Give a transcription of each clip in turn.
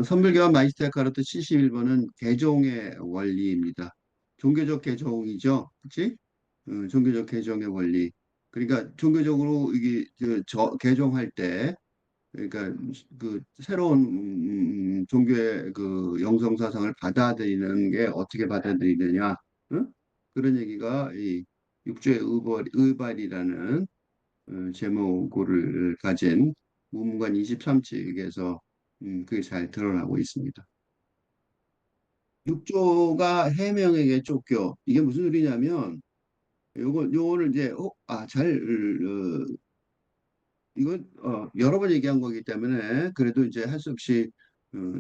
선불교와 마이스터 카르트 71번은 개종의 원리입니다. 종교적 개종이죠. 그치? 종교적 개종의 원리. 그러니까 종교적으로 이게 개종할 때 그러니까 그 새로운 종교의 그 영성 사상을 받아들이는 게 어떻게 받아들이느냐. 응? 그런 얘기가 이 육조의 의발이라는 제목을 가진 문무관 23책에서 그게 잘 드러나고 있습니다. 육조가 해명에게 쫓겨. 이게 무슨 소리냐면 요거를 이제 이건 여러 번 얘기한 거기 때문에 그래도 이제 할 수 없이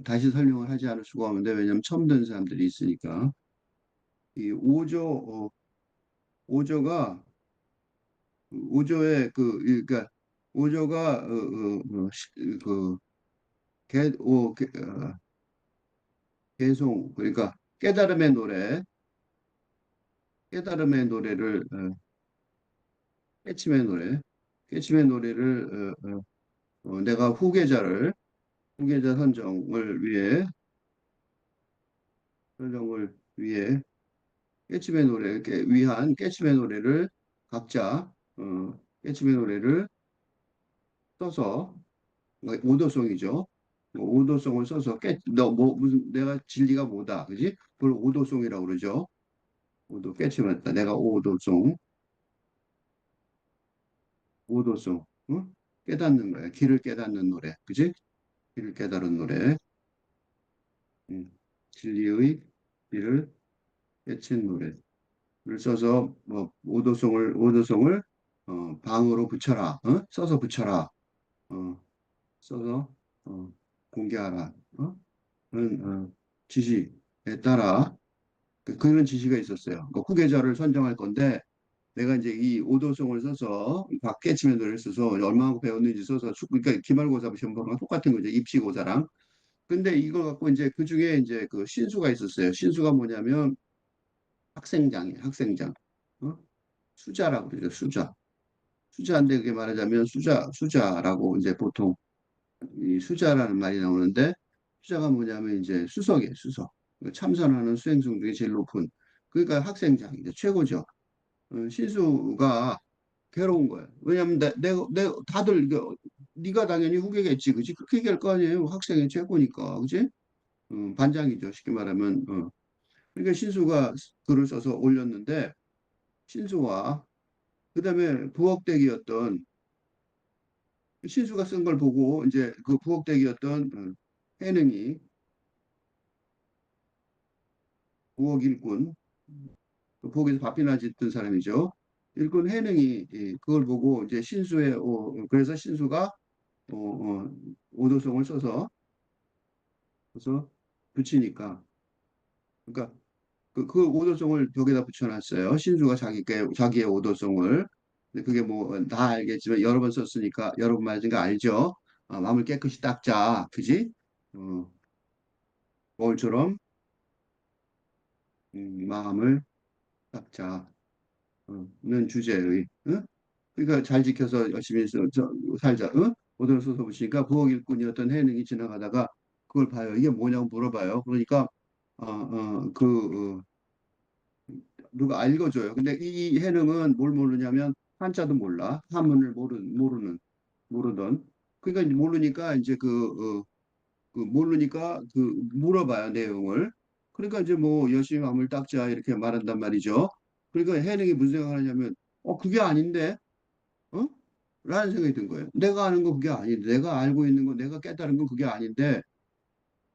다시 설명을 하지 않을 수가 없는데, 왜냐하면 처음 듣는 사람들이 있으니까. 이 오조가 오조의 그러니까 오조가 그 개송, 그러니까 깨달음의 노래, 깨달음의 노래를 깨침의 노래, 깨침의 노래를 내가 후계자 선정을 위해 깨침의 노래, 이렇게 위한 깨침의 노래를 각자 깨침의 노래를 써서 오도송이죠. 오도송을 써서 무슨 내가 진리가 뭐다, 그지? 그걸 오도송이라고 그러죠. 깨침했다. 내가 오도송, 응? 깨닫는 거야. 길을 깨닫는 노래, 그지? 길을 깨달은 노래, 진리의 길을 깨친 노래를 써서 뭐 오도송을 방으로 붙여라, 써서 붙여라, 어, 써서 어, 공개하라, 그런 지시에 따라 그런 지시가 있었어요. 그러니까 후계자를 선정할 건데 내가 이제 이 오도송을 써서 박계치면 노래를 써서 얼마나 배웠는지 써서 그러니까 기말고사 시험 보는 거랑 똑같은 거죠. 입시고사랑. 근데 이걸 갖고 이제 그 중에 이제 그 신수가 있었어요. 신수가 뭐냐면 학생장이에요. 학생장. 어? 수자라고 그러죠. 수자. 수자인데 그게 말하자면 수자라고 이제 보통 이 수자라는 말이 나오는데, 수자가 뭐냐면 이제 수석이에요. 수석. 참선하는 수행성 중에 제일 높은. 그러니까 학생장이죠. 최고죠. 신수가 괴로운 거예요. 왜냐면 다들 네가 당연히 후계겠지, 그지? 그렇게 얘기할 거 아니에요. 학생이 최고니까, 그지? 반장이죠, 쉽게 말하면. 그러니까 신수가 글을 써서 올렸는데, 신수와 그다음에 부엌대기였던 신수가 쓴 걸 보고 이제 그 부엌대기였던 해능이, 부엌 일꾼, 그 부엌에서 밥이나 짓던 사람이죠. 일꾼 해능이 그걸 보고 이제 그래서 신수가 오도송을 써서 붙이니까, 그러니까 그 오도송을 벽에다 붙여놨어요. 신수가 자기의 오도송을. 근데 그게 뭐 다 알겠지만 여러 번 썼으니까 여러 번 맞은 거 알죠. 마음을 깨끗이 닦자, 그지? 어, 거울처럼 마음을 닦자. 는 주제의, 응? 그러니까 잘 지켜서 열심히 살자. 응? 오도를 써서 붙이니까 부엌 일꾼이었던 해능이 지나가다가 그걸 봐요. 이게 뭐냐고 물어봐요. 그러니까 누가 읽어줘요. 근데 이 해능은 뭘 모르냐면 한자도 몰라. 한문을 모르던. 그러니까 이제 모르니까 이제 모르니까 물어봐요, 내용을. 그러니까 이제 뭐 열심히 마음을 닦자 이렇게 말한단 말이죠. 그러니까 해능이 무슨 생각을 하냐면 그게 아닌데, 어? 라는 생각이 든 거예요. 내가 아는 거 그게 아닌데, 내가 알고 있는 거, 내가 깨달은 건 그게 아닌데.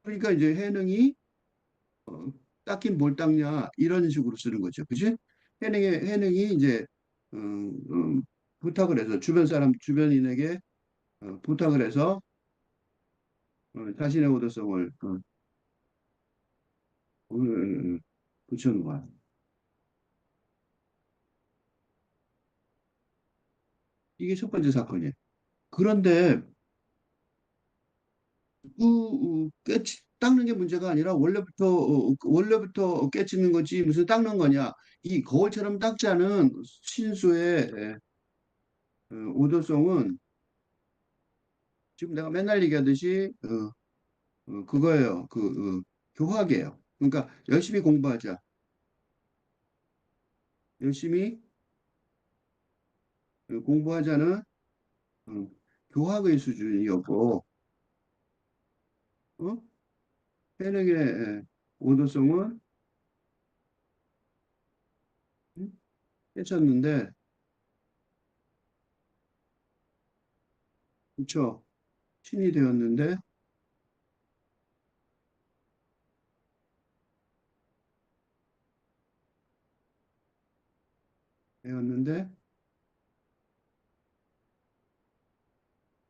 그러니까 이제 해능이 어, 닦긴 뭘 닦냐 이런 식으로 쓰는 거죠. 그지? 해능이 이제 부탁을 해서 주변인에게 부탁을 해서 자신의 오도성을 붙여놓은 거야. 이게 첫 번째 사건이에요. 그런데 닦는 게 문제가 아니라 원래부터 깨치는 거지 무슨 닦는 거냐. 이 거울처럼 닦지 않은 신수의 오도성은 지금 내가 맨날 얘기하듯이 그거예요. 교학이에요. 그러니까 열심히 공부하자. 열심히 공부하자는 어, 교학의 수준이었고, 어? 해능의 오도성은 음? 괜찮는데, 그쵸? 신이 되었는데,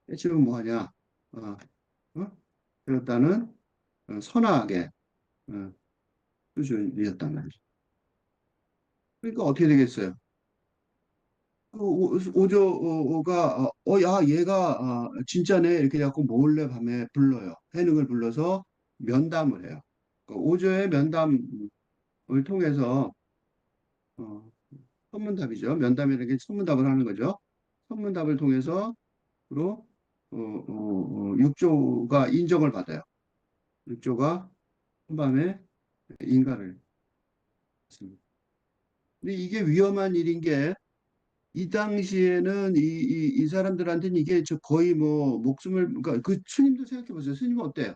해치면 뭐하냐? 어, 어? 되었다는 선악의 어, 수준이었단 말이죠. 그러니까 어떻게 되겠어요? 그 오조가 야 얘가 진짜네 이렇게 해갖고 몰래 밤에 불러요. 해능을 불러서 면담을 해요. 그 오조의 면담을 통해서 어, 선문답이죠. 면담이라는 게 선문답을 하는 거죠. 선문답을 통해서 로 육조가 인정을 받아요. 육조가 한밤에 인가를 했습니다. 근데 이게 위험한 일인 게 이 당시에는 이 사람들한테는 이게 저 거의 뭐 목숨을 그러니까 그 스님도 생각해 보세요. 스님은 어때요?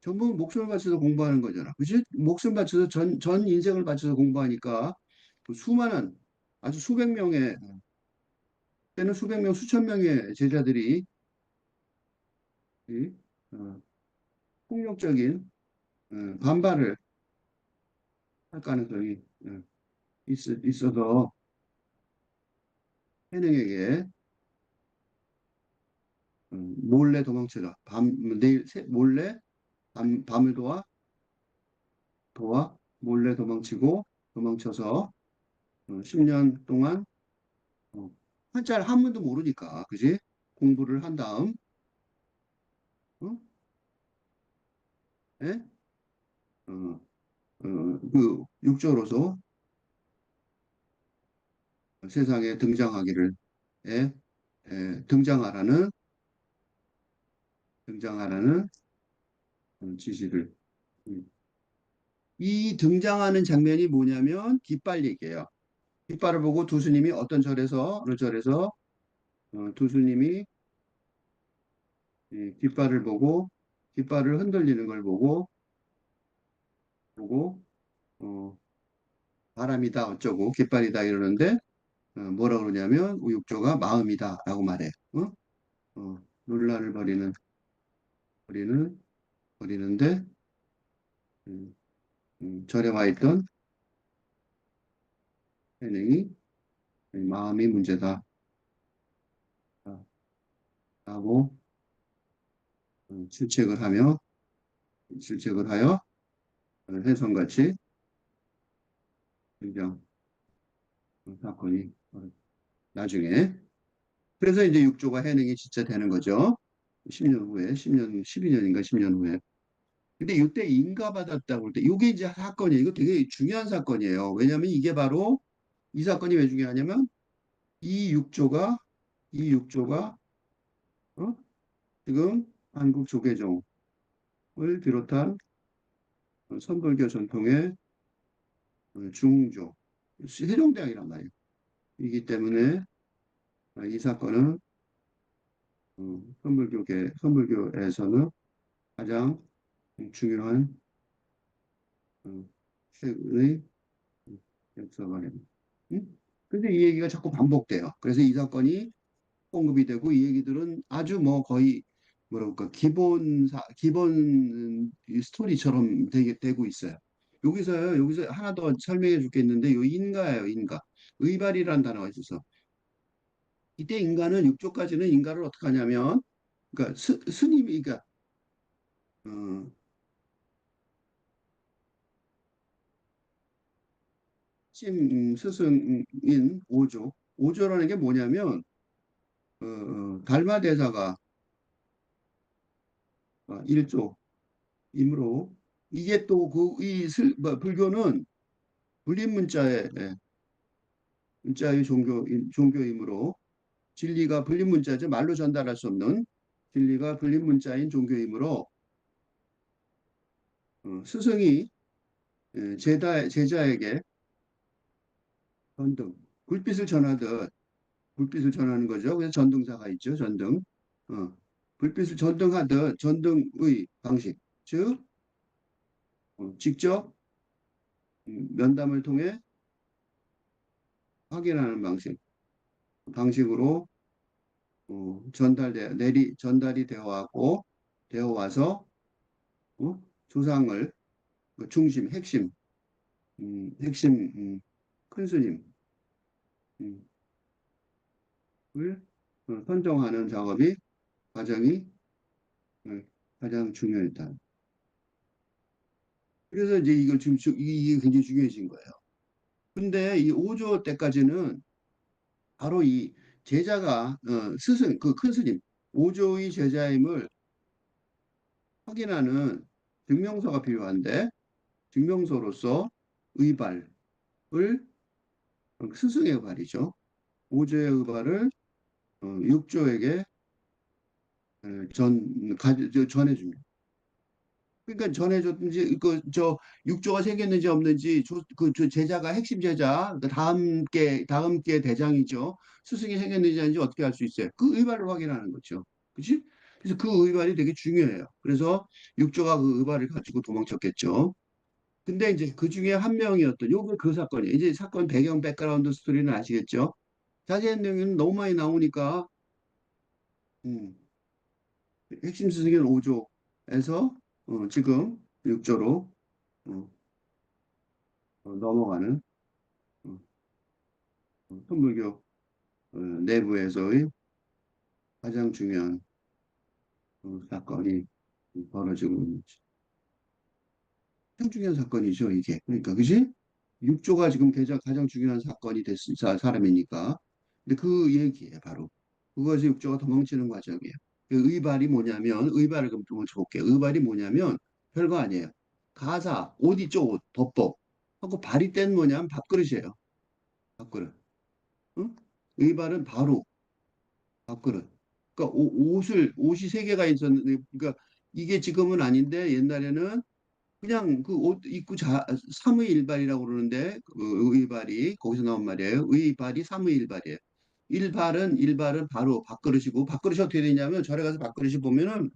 전부 목숨을 바쳐서 공부하는 거잖아. 그치? 목숨 바쳐서 전 인생을 바쳐서 공부하니까 그 수많은 아주 수백 명의 때는 수백 명 수천 명의 제자들이 이, 어, 폭력적인 반발을 할 가능성이 있어서 해능에게 몰래 도망쳐라. 몰래 밤을 도와 몰래 도망쳐서 10년 동안 어, 한자를 한문도 모르니까 그지? 공부를 한 다음 어? 예? 어, 그 육조로서 세상에 에, 등장하라는 등장하라는 지시를 이 등장하는 장면이 뭐냐면 깃발 얘기예요. 깃발을 보고 두 스님이 어떤 절에서 어느 절에서 두 스님이 이 깃발을 흔들리는 걸 보고 어, 바람이다 어쩌고 깃발이다 이러는데 뭐라 그러냐면 우육조가 마음이다라고 말해요. 어? 논란을 벌이는 벌이는데 음, 절에 와 있던 현행이 마음이 문제다라고 질책을 하여 해성같이 굉장 사건이 나중에 그래서 이제 육조가 해능이 진짜 되는 거죠. 10년 후에 10년 12년인가 10년 후에 근데 이때 인가받았다고 할 때 이게 이제 사건이에요. 이거 되게 중요한 사건이에요. 왜냐하면 이게 바로 이 사건이 왜 중요하냐면 이 육조가 이 육조가 어? 지금 한국 조계종을 비롯한 선불교 전통의 중조 세종대왕이란 말이에요. 이기 때문에 이 사건은 선불교에서는 가장 중요한 최근의 역사관입니다. 음? 근데 이 얘기가 자꾸 반복돼요. 그래서 이 사건이 언급이 되고 이 얘기들은 아주 뭐 거의 뭐랄까 기본 이 스토리처럼 되고 있어요. 여기서 하나 더 설명해 줄겠는데 요 인가예요, 인가. 의발이라는 단어가 있어서 이때 인가는 6조까지는 인가를 어떻게 하냐면 그러니까 스님이 그러니까 어, 심 스승인 5조. 5조라는 게 뭐냐면 달마대사가 1조이므로 이게 또 불교는 불립문자의 문자의 종교이므로 진리가 불립문자죠. 말로 전달할 수 없는 진리가 불립문자인 종교이므로 스승이 제자에게 전등, 불빛을 전하듯 불빛을 전하는 거죠. 그래서 전등사가 있죠. 전등. 어, 불빛을 전등하듯 전등의 방식, 즉 직접 면담을 통해 확인하는 방식으로 전달이 되어 와서 조상을 그 중심, 핵심 큰 스님을 선정하는 과정이 어, 가장 중요했다. 그래서 이제 이걸 지금 이게 굉장히 중요해진 거예요. 근데 이 5조 때까지는 바로 이 제자가 스승 그 큰 스님 5조의 제자임을 확인하는 증명서가 필요한데 증명서로서 의발을 스승의 의발이죠. 5조의 의발을 6조에게 전해줍니다. 그러니까 전해줬든지 저 육조가 생겼는지 없는지 저 제자가 핵심 제자 그 다음 게 대장이죠. 스승이 생겼는지 아닌지 어떻게 알 수 있어요? 그 의발을 확인하는 거죠. 그렇지? 그래서 그 의발이 되게 중요해요. 그래서 육조가 그 의발을 가지고 도망쳤겠죠. 근데 이제 그 중에 한 명이었던 요게 그 사건이에요. 이제 사건 배경 백그라운드 스토리는 아시겠죠? 자세한 내용은 너무 많이 나오니까 음, 핵심 스승은 5조에서 지금 6조로 넘어가는 어, 천불교 내부에서의 가장 중요한 사건이 벌어지고 있는 거죠. 가장 중요한 사건이죠, 이게. 그러니까, 그지? 6조가 지금 가장 중요한 사건이 됐은 사람이니까. 근데 그 얘기예요, 바로. 그것이 6조가 도망치는 과정이에요. 그 의발이 뭐냐면, 의발을 그럼 좀 볼게요. 의발이 뭐냐면, 별거 아니에요. 가사, 옷 있죠, 옷, 덮법. 하고 발이 뗀 뭐냐면 밥그릇이에요. 밥그릇. 응? 의발은 바로 밥그릇. 그러니까 옷이 세 개가 있었는데, 그러니까 이게 지금은 아닌데 옛날에는 그냥 그 옷 입고 삼의일발이라고 그러는데 그 의발이 거기서 나온 말이에요. 의발이 삼의일발이에요. 일발은 바로 밥그릇이고 밥그릇이 어떻게 되냐면 절에 가서 밥그릇이 보면은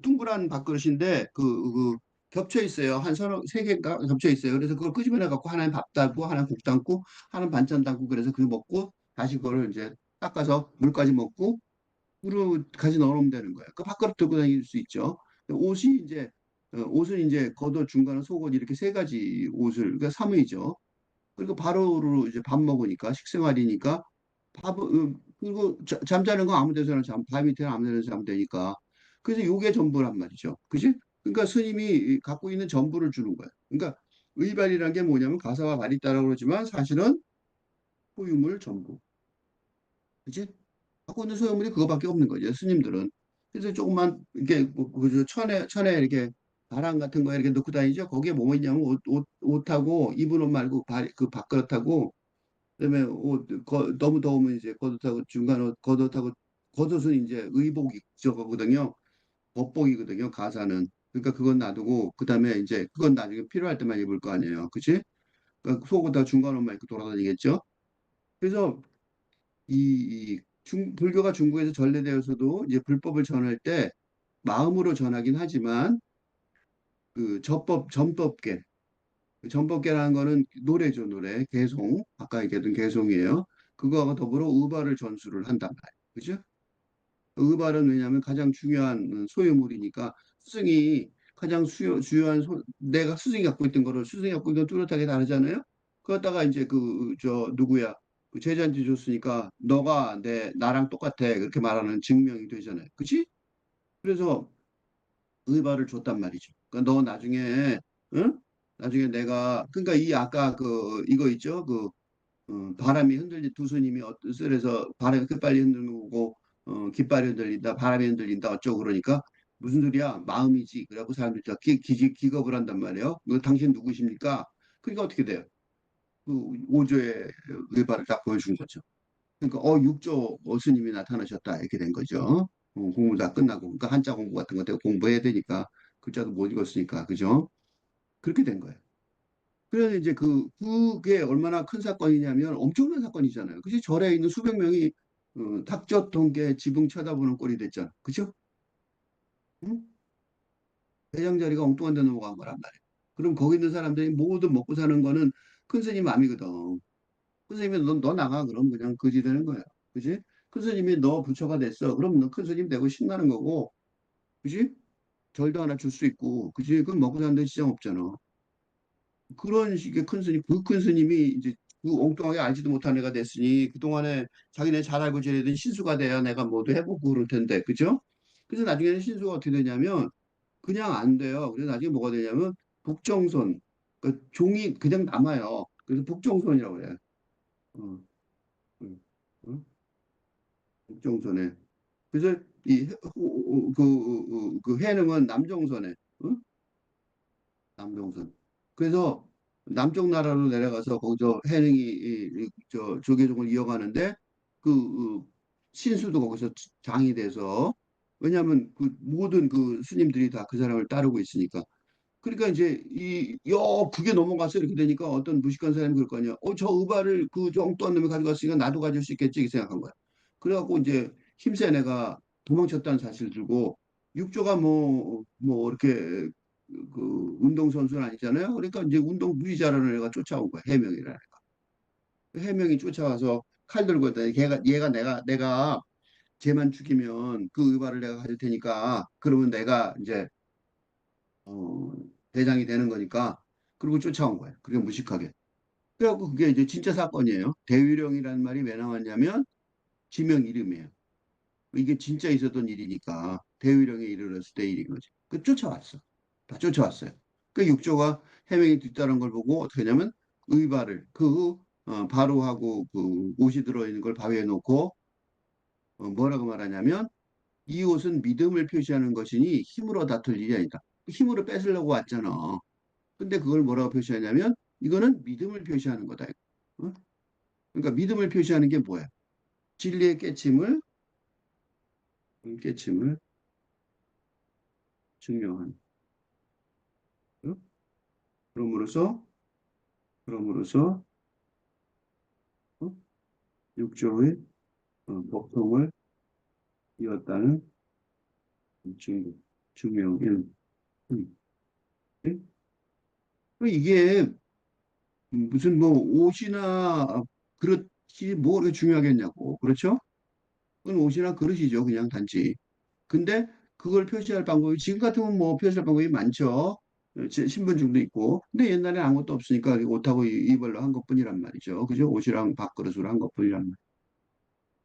둥그란 밥그릇인데 그 겹쳐 있어요. 한 서너 세 개가 겹쳐 있어요. 그래서 그걸 끄집어내 갖고 하나는 밥 담고 하나는 국 담고 하나는 반찬 담고 그래서 그거 먹고 다시 그거를 이제 닦아서 물까지 먹고 으로 가지 넣으면 되는 거예요. 그 밥그릇 들고 다닐 수 있죠. 옷은 이제 겉옷, 중간은 속옷 이렇게 세 가지 옷을 그러니까 삼의죠. 그리고 바로로 이제 밥 먹으니까 식생활이니까 그리고 잠자는 거 아무 데서나 밥 밑에는 아무 데나 자면 되니까 그래서 요게 전부란 말이죠. 그지? 그러니까 스님이 갖고 있는 전부를 주는 거예요. 그러니까 의발이라는 게 뭐냐면 가사와 발이 있다라고 그러지만 사실은 소유물 전부. 그지? 갖고 있는 소유물이 그거밖에 없는 거죠. 스님들은. 그래서 조금만 이렇게 그 천에 이렇게 바람 같은 거 이렇게 넣고 다니죠. 거기에 뭐 있냐면 옷하고 입은 옷 말고 그 밥그릇하고 그다음에 너무 더우면 이제 겉옷하고 중간 옷 겉옷하고 겉옷은 이제 의복이 저거거든요. 겉복이거든요. 가사는. 그러니까 그건 놔두고 그다음에 이제 그건 나중에 필요할 때만 입을 거 아니에요. 그치? 그러니까 속옷하고 중간 옷만 입고 돌아다니겠죠. 그래서 불교가 중국에서 전래되어서도 이제 불법을 전할 때 마음으로 전하긴 하지만 그 전법계, 그 전법계라는 거는 노래죠, 노래. 개송. 아까 얘기했던 개송이에요. 그거하고 더불어 의발을 전수를 한단 말이에요. 그죠? 의발은 왜냐하면 가장 중요한 소유물이니까 스승이 가장 주요한 내가 스승이 갖고 있던 거를 스승이 갖고 있는 건 뚜렷하게 다르잖아요. 그러다가 이제 누구야? 그 제자한테 줬으니까 너가 나랑 똑같아. 그렇게 말하는 증명이 되잖아요. 그치? 그래서 의발을 줬단 말이죠. 그러니까 너 나중에, 응? 나중에 그러니까 이 아까 이거 있죠? 바람이 흔들린 두 스님이 썰에서 바람이 끝발이 흔들는 거고 깃발이 흔들린다 바람이 흔들린다 어쩌고 그러니까 무슨 소리야 마음이지 그래갖고 사람들이 다 기겁을 한단 말이에요. 당신 누구십니까? 그러니까 어떻게 돼요? 그 오조의 의발을 딱 보여준 거죠. 그러니까 6조 스님이 나타나셨다 이렇게 된 거죠. 공부 다 끝나고 그러니까 한자 공부 같은 거 공부해야 되니까 글자도 못 읽었으니까 그죠? 그렇게 된 거예요. 그래서 이제 그게 얼마나 큰 사건이냐면 엄청난 사건이잖아요. 그치? 절에 있는 수백 명이 닥쳤던 게 지붕 쳐다보는 꼴이 됐잖아. 그죠? 응? 대장 자리가 엉뚱한 데 넘어간 거란 말이에요. 그럼 거기 있는 사람들이 모두 먹고 사는 거는 큰 스님 맘이거든. 큰 스님이 너 나가. 그럼 그냥 거지 되는 거야. 그지? 큰 스님이 너 부처가 됐어. 그럼 너 큰 스님 되고 신나는 거고. 그지? 절도 하나 줄 수 있고. 그지? 그건 먹고 사는데 지장 없잖아. 그런 식의 큰 스님, 그 큰 스님이 이제 그 엉뚱하게 알지도 못한 애가 됐으니 그동안에 자기네 잘 알고 지내던 신수가 돼야 내가 뭐도 해보고 그럴 텐데. 그죠? 그래서 나중에는 신수가 어떻게 되냐면 그냥 안 돼요. 그래서 나중에 뭐가 되냐면 북정손, 그 종이 그냥 남아요. 그래서 북정손이라고 그래요. 어, 어, 어? 북정손에. 그래서 그 해능은 남정선에, 어? 남정선. 그래서 남쪽 나라로 내려가서 거기서 해능이 저 조계종을 이어가는데 그 신수도 거기서 장이 돼서 왜냐하면 그 모든 그 스님들이 다 그 사람을 따르고 있으니까 그러니까 이제 북에 넘어가서 이렇게 되니까 어떤 무식한 사람이 그럴 거 아니야. 저 의발을 그 엉뚱한 놈이 가져갔으니까 나도 가질 수 있겠지 이렇게 생각한 거야. 그래갖고 이제 힘센 애가 도망쳤다는 사실을 들고 육조가 뭐 이렇게 그 운동선수는 아니잖아요. 그러니까 이제 운동 무지 잘하는 애가 쫓아온 거야. 해명이라. 해명이 쫓아와서 칼 들고 있다. 얘가 내가 쟤만 죽이면 그 의발을 내가 가질 테니까 그러면 내가 이제 어, 대장이 되는 거니까 그리고 쫓아온 거예요. 그게 무식하게. 그래갖고 그게 이제 진짜 사건이에요. 대위령이라는 말이 왜 나왔냐면 지명 이름이에요. 이게 진짜 있었던 일이니까 대위령에 이르렀을 때 일인 거지. 그 쫓아왔어. 다 쫓아왔어요. 그 육조가 해명이 뒤따른 걸 보고 어떻게 하냐면 의발을 바로하고 그 옷이 들어있는 걸 바위에 놓고 뭐라고 말하냐면 이 옷은 믿음을 표시하는 것이니 힘으로 다툴 일이 아니다. 힘으로 뺏으려고 왔잖아. 근데 그걸 뭐라고 표시하냐면 이거는 믿음을 표시하는 거다. 어? 그러니까 믿음을 표시하는 게 뭐야? 진리의 깨침을 증명하는. 어? 그럼으로써 그럼으로써 어? 육조의 법통을 이었다는 증명일. 음. 이게 무슨 뭐 옷이나 그렇지 뭐가 중요하겠냐고. 그렇죠? 그건 옷이나 그릇이죠. 그냥 단지. 근데 그걸 표시할 방법이 지금 같으면 뭐 표시할 방법이 많죠. 신분증도 있고. 근데 옛날에 아무것도 없으니까 옷하고 이걸로 한 것뿐이란 말이죠. 그죠? 옷이랑 밥그릇으로 한 것뿐이란 말이죠.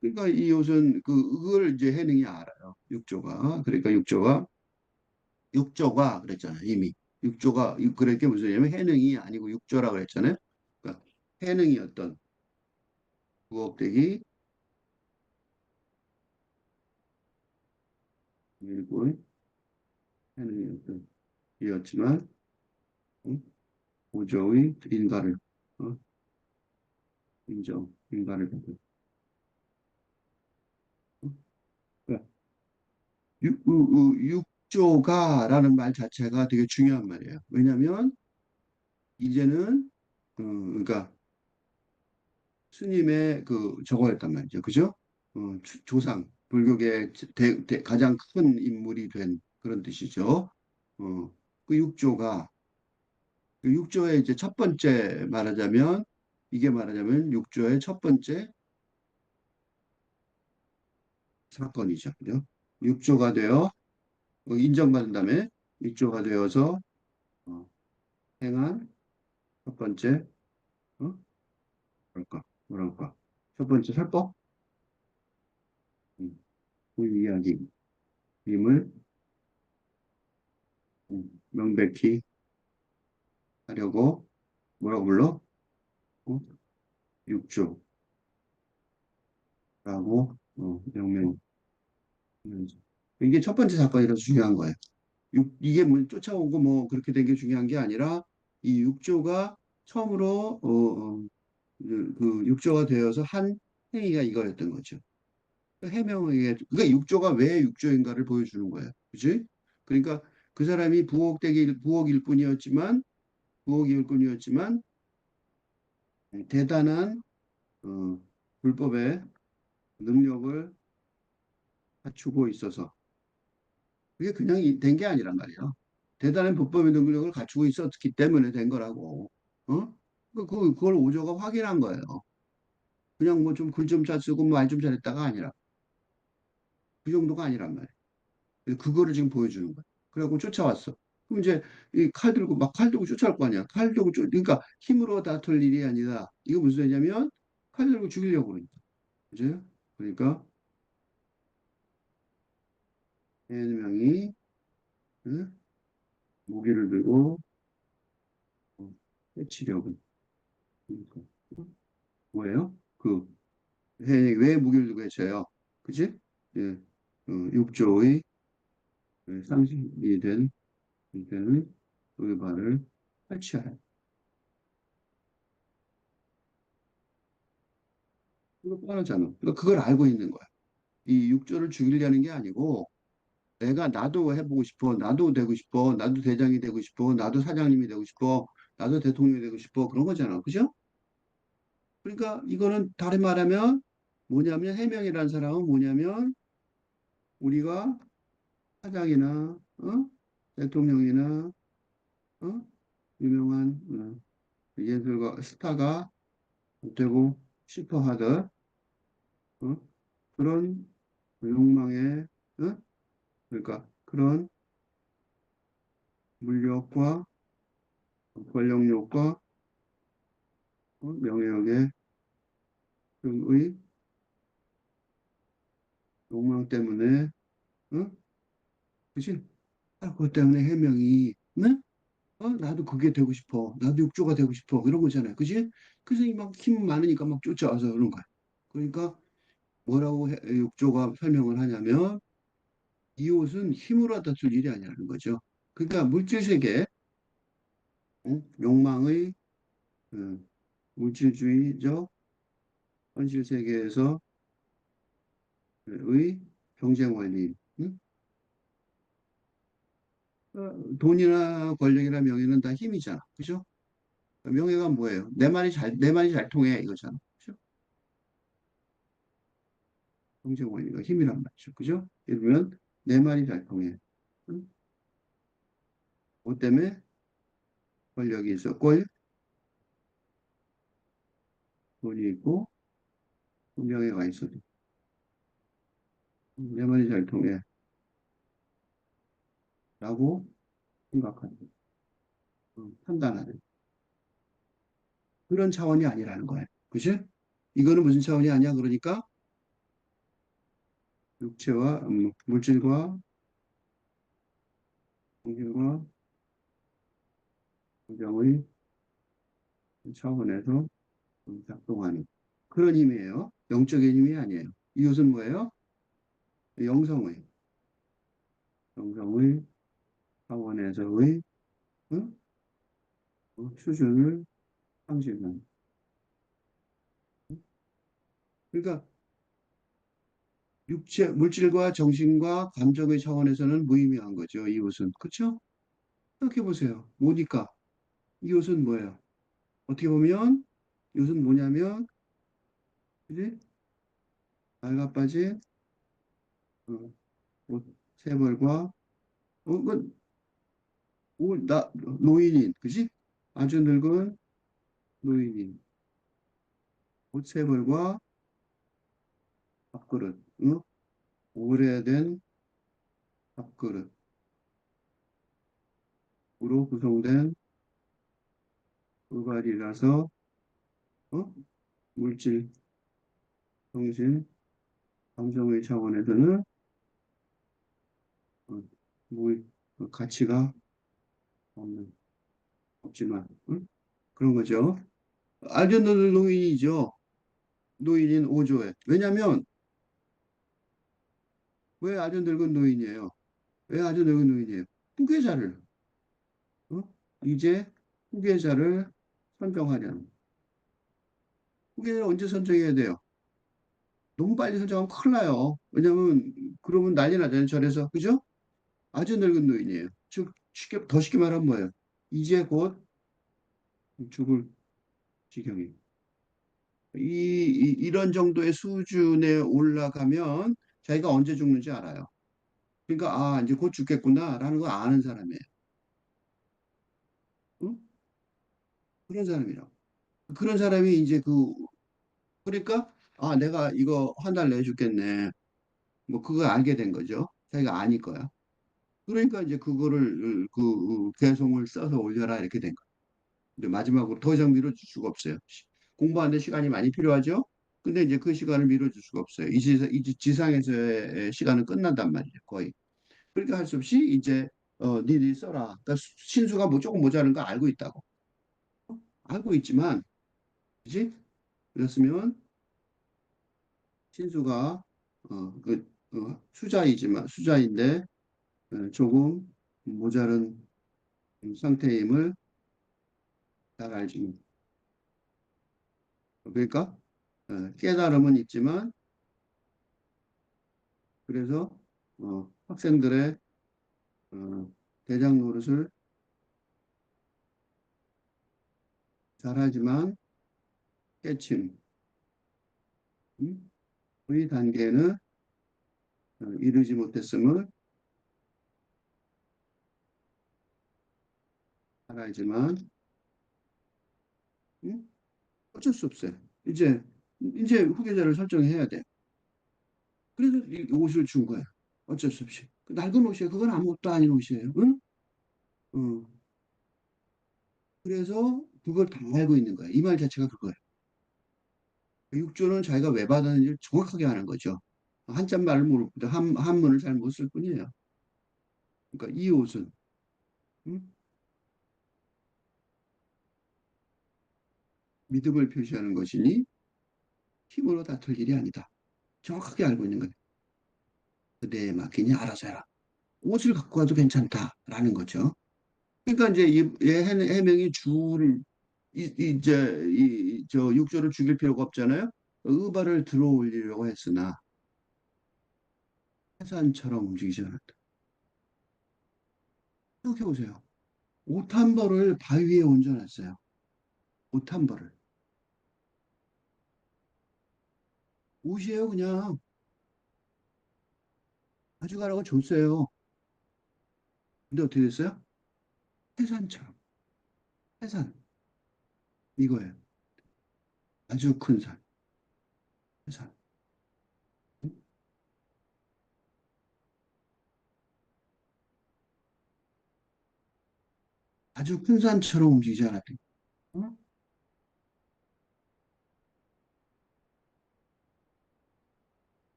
그러니까 이 옷은 그걸 이제 해능이 알아요. 육조가. 그러니까 육조가 그랬잖아요. 이미. 육조가 그럴 게 무슨 얘기냐면 해능이 아니고 육조라 그랬잖아요. 그러니까 해능이 어떤 부엌대기 일본 해능이 어떤 이었지만 어? 고조의 인가를 어? 인가를 받은 어? 그러니까 육조가라는 말 자체가 되게 중요한 말이에요. 왜냐하면 이제는 그러니까 스님의 저거였단 말이죠. 그죠? 조상 불교계 가장 큰 인물이 된 그런 뜻이죠. 어, 그 육조가 그 육조의 이제 첫 번째 말하자면 이게 말하자면 육조의 첫 번째 사건이죠. 그죠? 육조가 되어 인정받은 다음에 육조가 되어서 어, 행한 첫 번째 뭐랄까 첫 번째 설법 그 이야기임을 명백히 하려고 뭐라고 불러? 어? 육조라고 명명 이게 첫 번째 사건이라서 중요한 거예요. 이게 뭐 쫓아오고 뭐 그렇게 된 게 중요한 게 아니라 이 육조가 처음으로 육조가 되어서 한 행위가 이거였던 거죠. 해명에 그러니까 육조가 왜 육조인가를 보여주는 거예요. 그지? 그러니까 그 사람이 부엌일 뿐이었지만 부엌 일꾼이었지만 대단한 어, 불법의 능력을 갖추고 있어서 그게 그냥 된 게 아니란 말이에요. 대단한 불법의 능력을 갖추고 있었기 때문에 된 거라고. 어? 그걸 오조가 확인한 거예요. 그냥 뭐 좀 글 좀 잘 쓰고 말 좀 잘했다가 아니라 그 정도가 아니란 말이에요. 그거를 지금 보여주는 거예요. 그래갖고 쫓아왔어. 그럼 이제 이 칼 들고 막 칼 들고 쫓아올 거 아니야. 칼 들고 그러니까 힘으로 다툴 일이 아니라 이거 무슨 소리냐면 칼 들고 죽이려고 그러니까. 그죠? 그러니까 해명이 응? 무기를 들고 해치려고. 그러니까. 뭐예요? 해명이 왜 무기를 들고 해쳐요? 그지? 예. 6조의 상식이 된 인간의 의발을 탈취하라. 이거 뻔하잖아. 그러니까 그걸 알고 있는 거야. 이 6조를 죽이려는 게 아니고 내가 나도 해보고 싶어. 나도 되고 싶어. 나도 대장이 되고 싶어. 나도 사장님이 되고 싶어. 나도 대통령이 되고 싶어. 그런 거잖아. 그죠? 그러니까 이거는 다른 말하면 뭐냐면 해명이라는 사람은 뭐냐면 우리가 사장이나 대통령이나 유명한 예술가 스타가 되고 싶어 하던 어? 그런 욕망에 그러니까 그런 물욕과 권력욕과 명예욕의 의 욕망 때문에 어? 그치? 그것 때문에 해명이 네? 나도 그게 되고 싶어. 나도 육조가 되고 싶어. 이런 거잖아요. 그지? 그래서 막 힘 많으니까 막 쫓아와서 그런 거야. 그러니까 뭐라고 육조가 설명을 하냐면 이 옷은 힘으로 다툴 일이 아니라는 거죠. 그러니까 물질 세계, 욕망의 어, 물질주의적 현실 세계에서의 경쟁 원리, 돈이나 권력이나 명예는 다 힘이잖아. 그죠? 명예가 뭐예요? 내 말이 잘 통해 이거잖아. 그죠? 경쟁 원리가 힘이란 말이죠. 그죠? 예를 들면 내 말이 잘 통해. 응? 뭐 때문에 권력이 있었고 돈이 있고 명예가 있어도 내 말이 잘 통해 라고 생각하는 판단하는 그런 차원이 아니라는 거예요. 그지? 이거는 무슨 차원이 아니야? 그러니까 육체와 물질과 정신과 감정의 차원에서 작동하는 그런 힘이에요. 영적인 힘이 아니에요. 이것은 뭐예요? 영성의 영성의 차원에서의 응? 수준을 상실하는. 그러니까 육체, 물질과 정신과 감정의 차원에서는 무의미한 거죠. 이것은 그렇죠? 생각해 보세요. 뭐니까 이것은 뭐예요? 어떻게 보면 이것은 뭐냐면 그지? 알가 빠진 어, 옷, 세 벌과 그 노인인, 그지? 아주 늙은 노인인, 옷 세 벌과 밥그릇, 오래된 밥그릇으로 구성된 돌발이라서, 물질, 정신, 감정의 차원에서는, 어, 뭐, 가치가 없는, 없지만, 그런 거죠. 아주 늙은 노인이죠. 노인인 오조에. 왜냐면, 왜 아주 늙은 노인이에요? 왜 아주 늙은 노인이에요? 후계자를, 어? 이제 후계자를 선정하려는. 후계자를 언제 선정해야 돼요? 너무 빨리 선정하면 큰일 나요. 왜냐면 그러면 난리 나잖아요. 절에서. 그죠? 아주 늙은 노인이에요. 즉 더 쉽게 말하면 뭐예요? 이제 곧 죽을 지경이. 이런 정도의 수준에 올라가면 자기가 언제 죽는지 알아요. 그러니까 아 이제 곧 죽겠구나라는 거 아는 사람이에요. 응? 그런 사람이라고. 그런 사람이 이제 그러니까 아 내가 이거 한 달 내에 죽겠네. 뭐 그거 알게 된 거죠. 자기가 아닐 거야. 그러니까 이제 그거를 개송을 써서 올려라 이렇게 된 거예요. 근데 마지막으로 더 이상 미뤄줄 수가 없어요. 공부하는데 시간이 많이 필요하죠. 근데 이제 그 시간을 미뤄줄 수가 없어요. 이 지상에서의 시간은 끝난단 말이에요. 거의. 그러니까 할 수 없이 이제 니들이 써라. 그러니까 신수가 뭐 조금 모자란 거 알고 있다고. 알고 있지만, 그지? 그랬으면 신수가 수자이지만 수자인데 조금 모자른 상태임을 잘 알지. 그러니까 깨달음은 있지만 그래서 학생들의 대장 노릇을 잘하지만 깨침의 단계는 이르지 못했음을 잘 알지만 음? 어쩔 수 없어요. 이제 후계자를 설정해야 돼. 그래서 이 옷을 준 거야. 어쩔 수 없이. 그 낡은 옷이야. 그건 아무것도 아닌 옷이에요. 응? 어. 그래서 그걸 다 알고 있는 거야. 이 말 자체가 그거예요. 육조는 자기가 왜 받았는지를 정확하게 아는 거죠. 한자 말을 모르고 한문을 잘 못 쓸 뿐이에요. 그러니까 이 옷은 응? 믿음을 표시하는 것이니 힘으로 다툴 일이 아니다. 정확하게 알고 있는 거예요. 그대에 맡기니 알아서 해라. 옷을 갖고 와도 괜찮다라는 거죠. 그러니까 이제 이 해명이 주를 이제 저 육조를 죽일 필요가 없잖아요. 의발을 들어올리려고 했으나 해산처럼 움직이지 않았다. 생각해 보세요. 옷 한 벌을 바위 위에 얹어놨어요. 옷 한 벌을. 옷이에요, 그냥. 가져가라고 줬어요. 근데 어떻게 됐어요? 해산처럼. 해산. 이거예요. 아주 큰 산. 해산. 아주 큰 산처럼 움직이지 않았다. 어?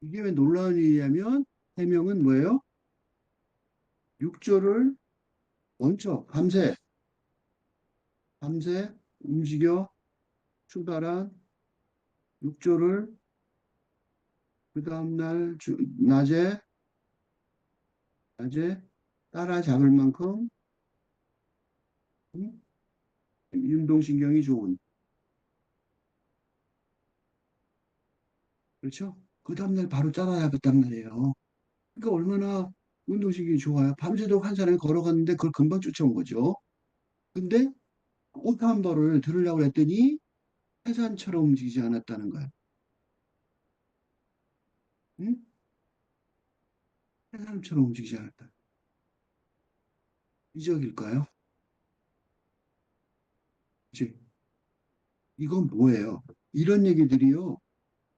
이게 왜 놀라운 일이냐면 해명은 뭐예요? 육조를 먼저 밤새 움직여 출발한 육조를 그 다음날 낮에 따라잡을 만큼 음, 운동신경이 좋은 그렇죠? 그 다음날 바로 따라잡았단 말이에요. 그러니까 얼마나 운동신경이 좋아요. 밤새도록 한 사람이 걸어갔는데 그걸 금방 쫓아온 거죠. 근데 옷 한 벌을 들으려고 했더니 해산처럼 움직이지 않았다는 거예요. 응? 해산처럼 움직이지 않았다. 이적일까요? 이제 이건 뭐예요? 이런 얘기들이요.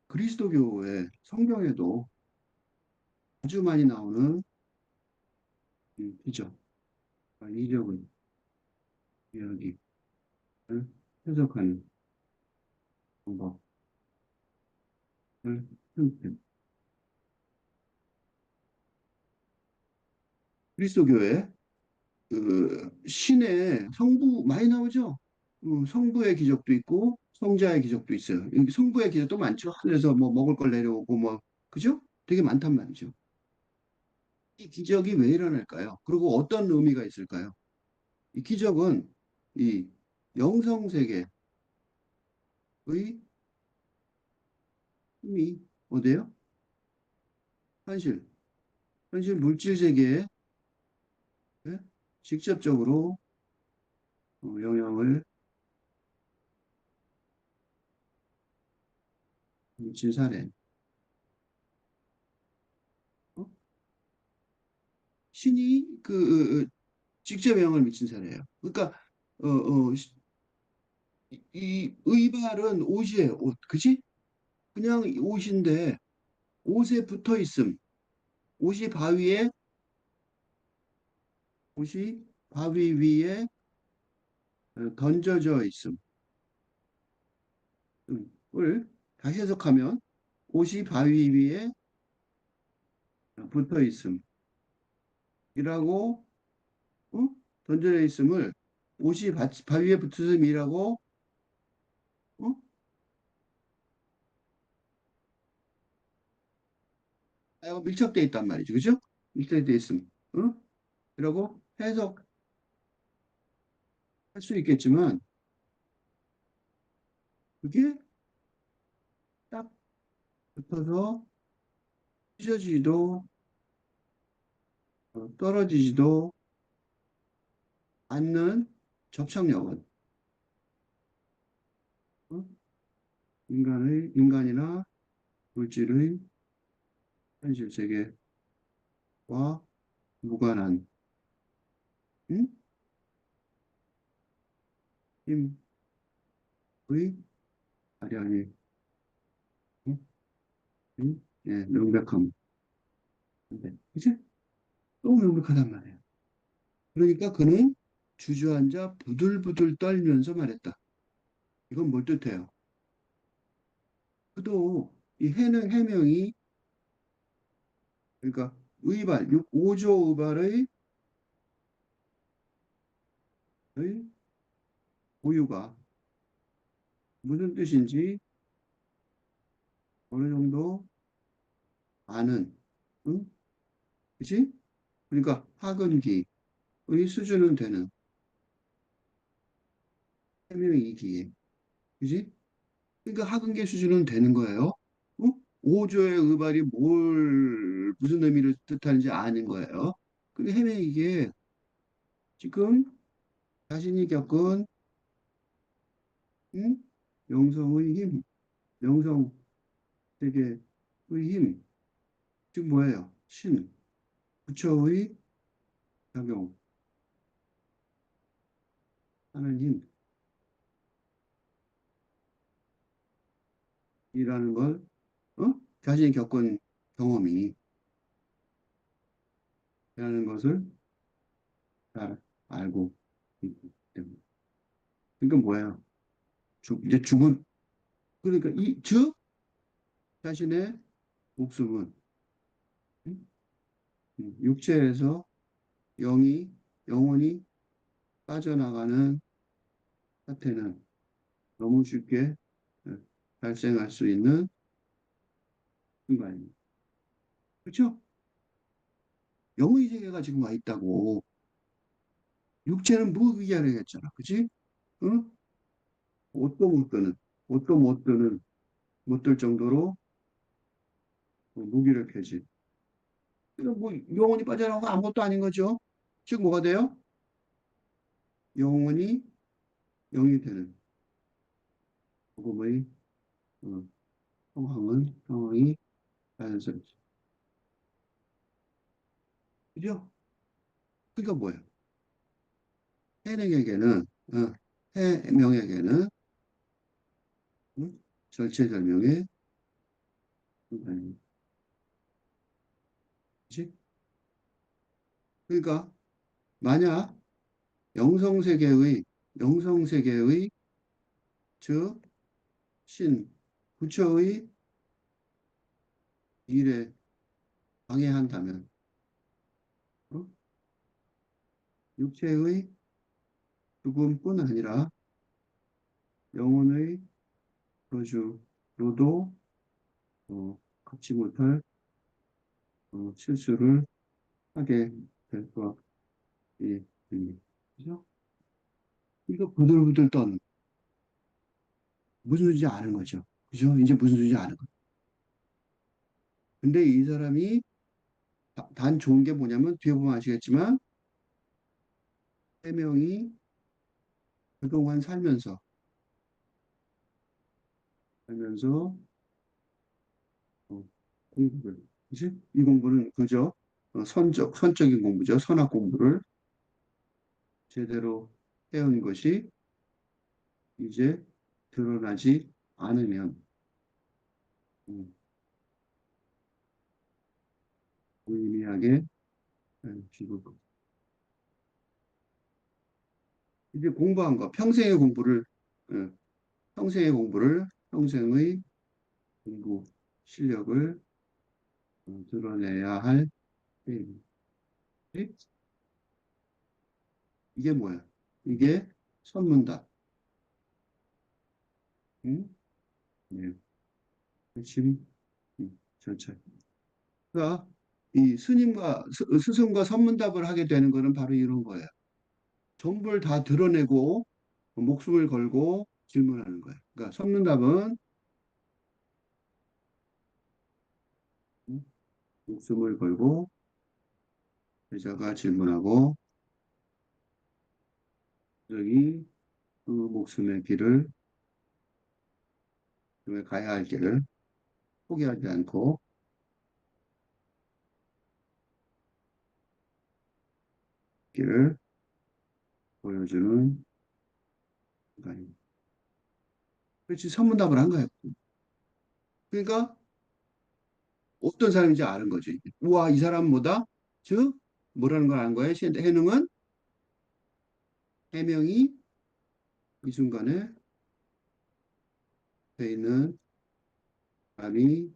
그리스도교의 성경에도 아주 많이 나오는 이적, 이적은 이야기를 해석하는 방법을 선택. 그리스도교의 신의 성부 많이 나오죠? 성부의 기적도 있고 성자의 기적도 있어요. 여기 성부의 기적도 많죠. 하늘에서 뭐 먹을 걸 내려오고 뭐 그죠? 되게 많단 말이죠. 이 기적이 왜 일어날까요? 그리고 어떤 의미가 있을까요? 이 기적은 이 영성 세계의 힘이 어디예요? 현실, 현실 물질 세계에 예? 직접적으로 영향을 미친 사례. 어? 신이 직접 영향을 미친 사례예요. 그러니까 이 의발은 옷이에요. 옷, 그지? 그냥 옷인데 옷에 붙어 있음. 옷이 바위에 옷이 바위 위에 던져져 있음. 을 다시 해석하면 옷이 바위 위에 붙어 있음이라고 어? 던져져 있음을 옷이 바위에 붙음이라고 어? 밀착돼 있단 말이죠. 그죠? 밀착돼 있음. 어? 이라고 해석할 수 있겠지만 그게 딱 붙어서 찢어지지도 떨어지지도 않는 접착력은 어? 인간이나 물질의 현실 세계와 무관한 음? 힘의 발현이 음? 예, 명백함. 네, 그치? 너무 명백하단 말이에요. 그러니까 그는 주저앉아 부들부들 떨면서 말했다. 이건 뭘 뜻해요? 그도 이 해는 해명이 그러니까 의발, 5조 의발의 고유가 무슨 뜻인지 어느 정도 아는, 응? 그치? 그러니까 학은기의 수준은 되는 해명이기에, 그치? 그러니까 학은계 수준은 되는 거예요. 어? 5조의 의발이 무슨 의미를 뜻하는지 아는 거예요. 근데 해명이기에 지금 자신이 겪은 응? 영성의 힘, 영성 세계의 힘, 즉 뭐예요? 부처의 작용하는 힘이라는 걸, 자신이 겪은 경험이라는 것을 잘 알고 있기 때문에. 그러니까 뭐예요? 이제 죽은, 그러니까 즉, 자신의 목숨은 음? 육체에서 영혼이 빠져나가는 사태는 너무 쉽게 어, 발생할 수 있는 순간입니다. 그렇죠? 영의 세계가 지금 와 있다고. 육체는 무의미하겠잖아. 그치? 응? 옷도 못 드는, 옷도 못 들 정도로 무기력해진. 그러니까 뭐 영혼이 빠져나가고 아무것도 아닌 거죠. 즉 뭐가 돼요? 영혼이 영이 되는 복음의 어, 상황이 자연스럽죠. 그죠? 그러니까 뭐예요? 해능에게는 해명에게는 절체절명의 순간이지. 그러니까 만약 영성세계의 영성세계의 즉 부처의 일에 방해한다면 어? 육체의 죽음뿐 아니라 영혼의 저주로도 갚지 못할 실수를 하게 될 것이 됩니다. 그죠? 이거 부들부들 떠는 무슨 소리인지 아는 거죠. 그죠? 이제 무슨 소리인지 아는 거죠. 근데 이 사람이 단 좋은 게 뭐냐면 뒤에 보면 아시겠지만 해명이 그동안 살면서 어, 공부를, 그지? 이 공부는 그죠? 선적인 공부죠. 선악 공부를 제대로 해온 것이 이제 드러나지 않으면 음, 무의미하게 죽을 것. 이제 공부한 거, 어, 평생의 공부 실력을 드러내야 할 때입니다. 이게 뭐야? 이게 선문답. 응? 네. 지금 전체. 그러니까 이 스승과 선문답을 하게 되는 거는 바로 이런 거예요. 전부를 다 드러내고 목숨을 걸고 질문하는 거예요. 그러니까 선문답은 음, 목숨을 걸고 제자가 질문하고 여기 그 목숨의 길을 그 가야 할 길을 포기하지 않고 길을 보여주는 순간입니다. 그렇지 선문답을 한 거예요. 그러니까 어떤 사람인지 아는 거지. 우와 이 사람보다 즉 뭐라는 걸 아는 거예요. 해능은 해명이 이 순간에 돼 있는 감이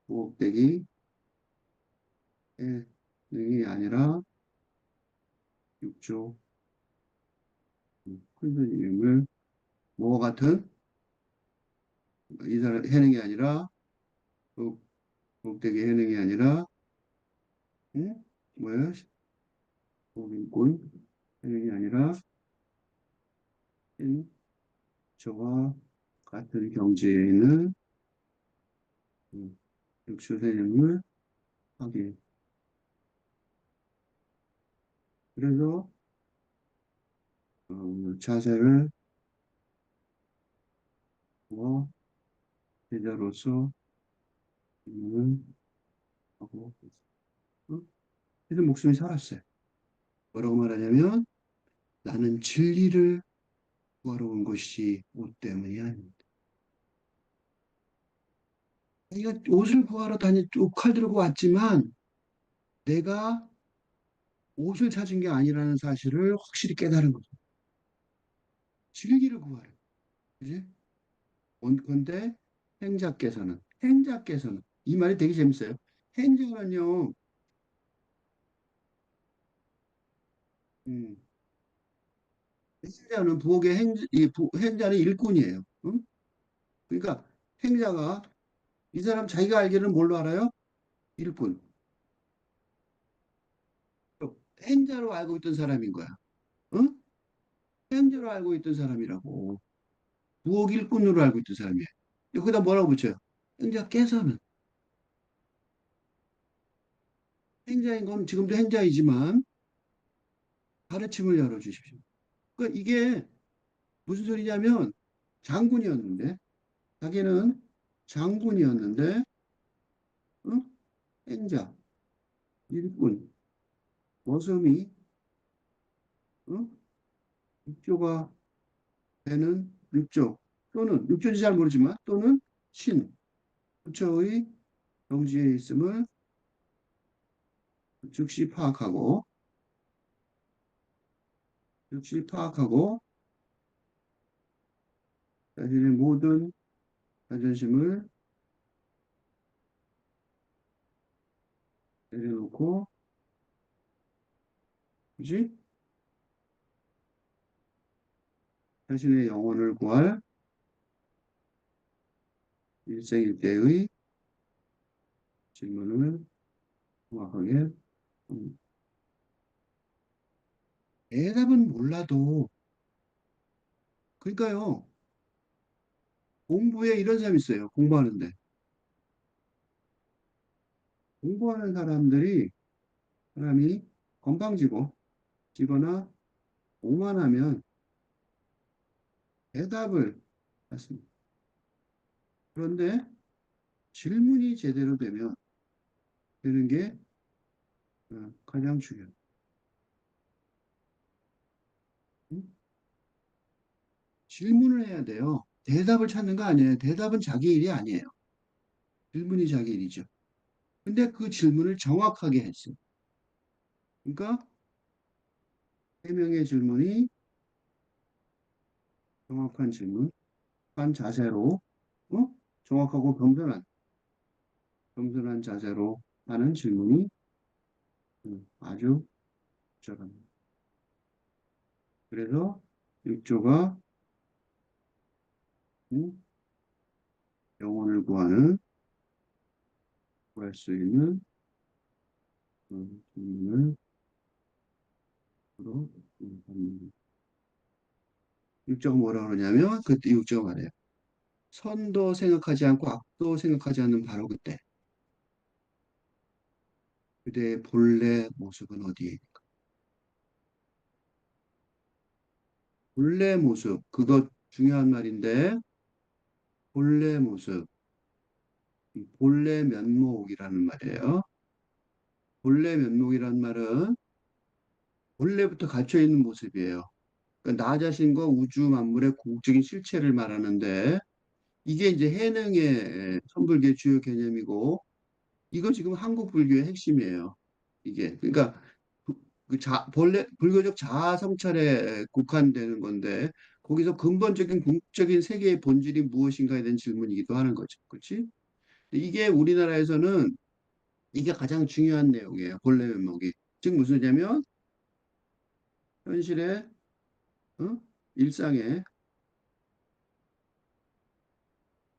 부혹되기 해능이 아니라 육조 큰 스님을 뭐 같은 이 사람 해능이 아니라 부- 부혹되기 해능이 아니라 응? 뭐야? 복인꾼 해능이 아니라 저와 같은 경지에 있는 육조 세력을 하기. 그래서 자세를 뭐 제자로서 질문을 하고 어? 그래서 목숨이 살았어요. 뭐라고 말하냐면 나는 진리를 구하러 온 것이 옷 때문이 아니다. 이가 옷을 구하러 칼 들고 왔지만 내가 옷을 찾은 게 아니라는 사실을 확실히 깨달은 거죠. 진리를 구하러. 그지? 근데 행자께서는 이 말이 되게 재밌어요. 행자는요, 음, 행자는 행자는 일꾼이에요. 응? 그러니까 행자가 이 사람 자기가 알기를 뭘로 알아요? 일꾼. 행자로 알고 있던 사람인 거야. 응? 행자로 알고 있던 사람이라고. 부엌 일꾼으로 알고 있던 사람이에요. 여기다 뭐라고 붙여요? 행자께서는. 행자인 건 지금도 행자이지만 가르침을 열어주십시오. 그러니까 이게 무슨 소리냐면 장군이었는데 자기는 장군이었는데 응? 행자, 일꾼, 머슴이 응? 육조가 되는 육조인지 잘 모르지만 또는 신, 부처의 경지에 있음을 즉시 파악하고 자신의 모든 자존심을 내려놓고 그지? 자신의 영혼을 구할 일생일대의 질문을 정확하게 대답은 몰라도 그러니까요 공부에 이런 사람이 있어요 공부하는데 공부하는 사람이 건방지고 지거나 오만하면 대답을 맞습니다. 그런데 질문이 제대로 되는 게 가장 중요해요. 응? 질문을 해야 돼요. 대답을 찾는 거 아니에요. 대답은 자기 일이 아니에요. 질문이 자기 일이죠. 근데 그 질문을 정확하게 했어요. 그러니까 세 명의 질문이 정확한 질문, 한 자세로, 어? 정확하고 겸손한 자세로 하는 질문이 아주 적절합니다. 그래서 육조가 음, 영혼을 구할 수 있는 질문을 주로 받는 육조가 뭐라 그러냐면 그때 육조가 말해요. 선도 생각하지 않고 악도 생각하지 않는 바로 그때 그대의 본래 모습은 어디에? 본래 모습 그거 중요한 말인데 본래 모습 이 본래 면목이라는 말이에요. 본래 면목이라는 말은 본래부터 갖춰 있는 모습이에요. 그러니까 나 자신과 우주 만물의 궁극적인 실체를 말하는데 이게 이제 해능의 선불교의 주요 개념이고 이거 지금 한국 불교의 핵심이에요. 이게 그러니까 본래 불교적 자아 성찰에 국한되는 건데 거기서 근본적인 궁극적인 세계의 본질이 무엇인가에 대한 질문이기도 하는 거죠. 그렇지? 이게 우리나라에서는 이게 가장 중요한 내용이에요. 본래 면목이. 즉 무슨 냐면 현실의 어? 일상에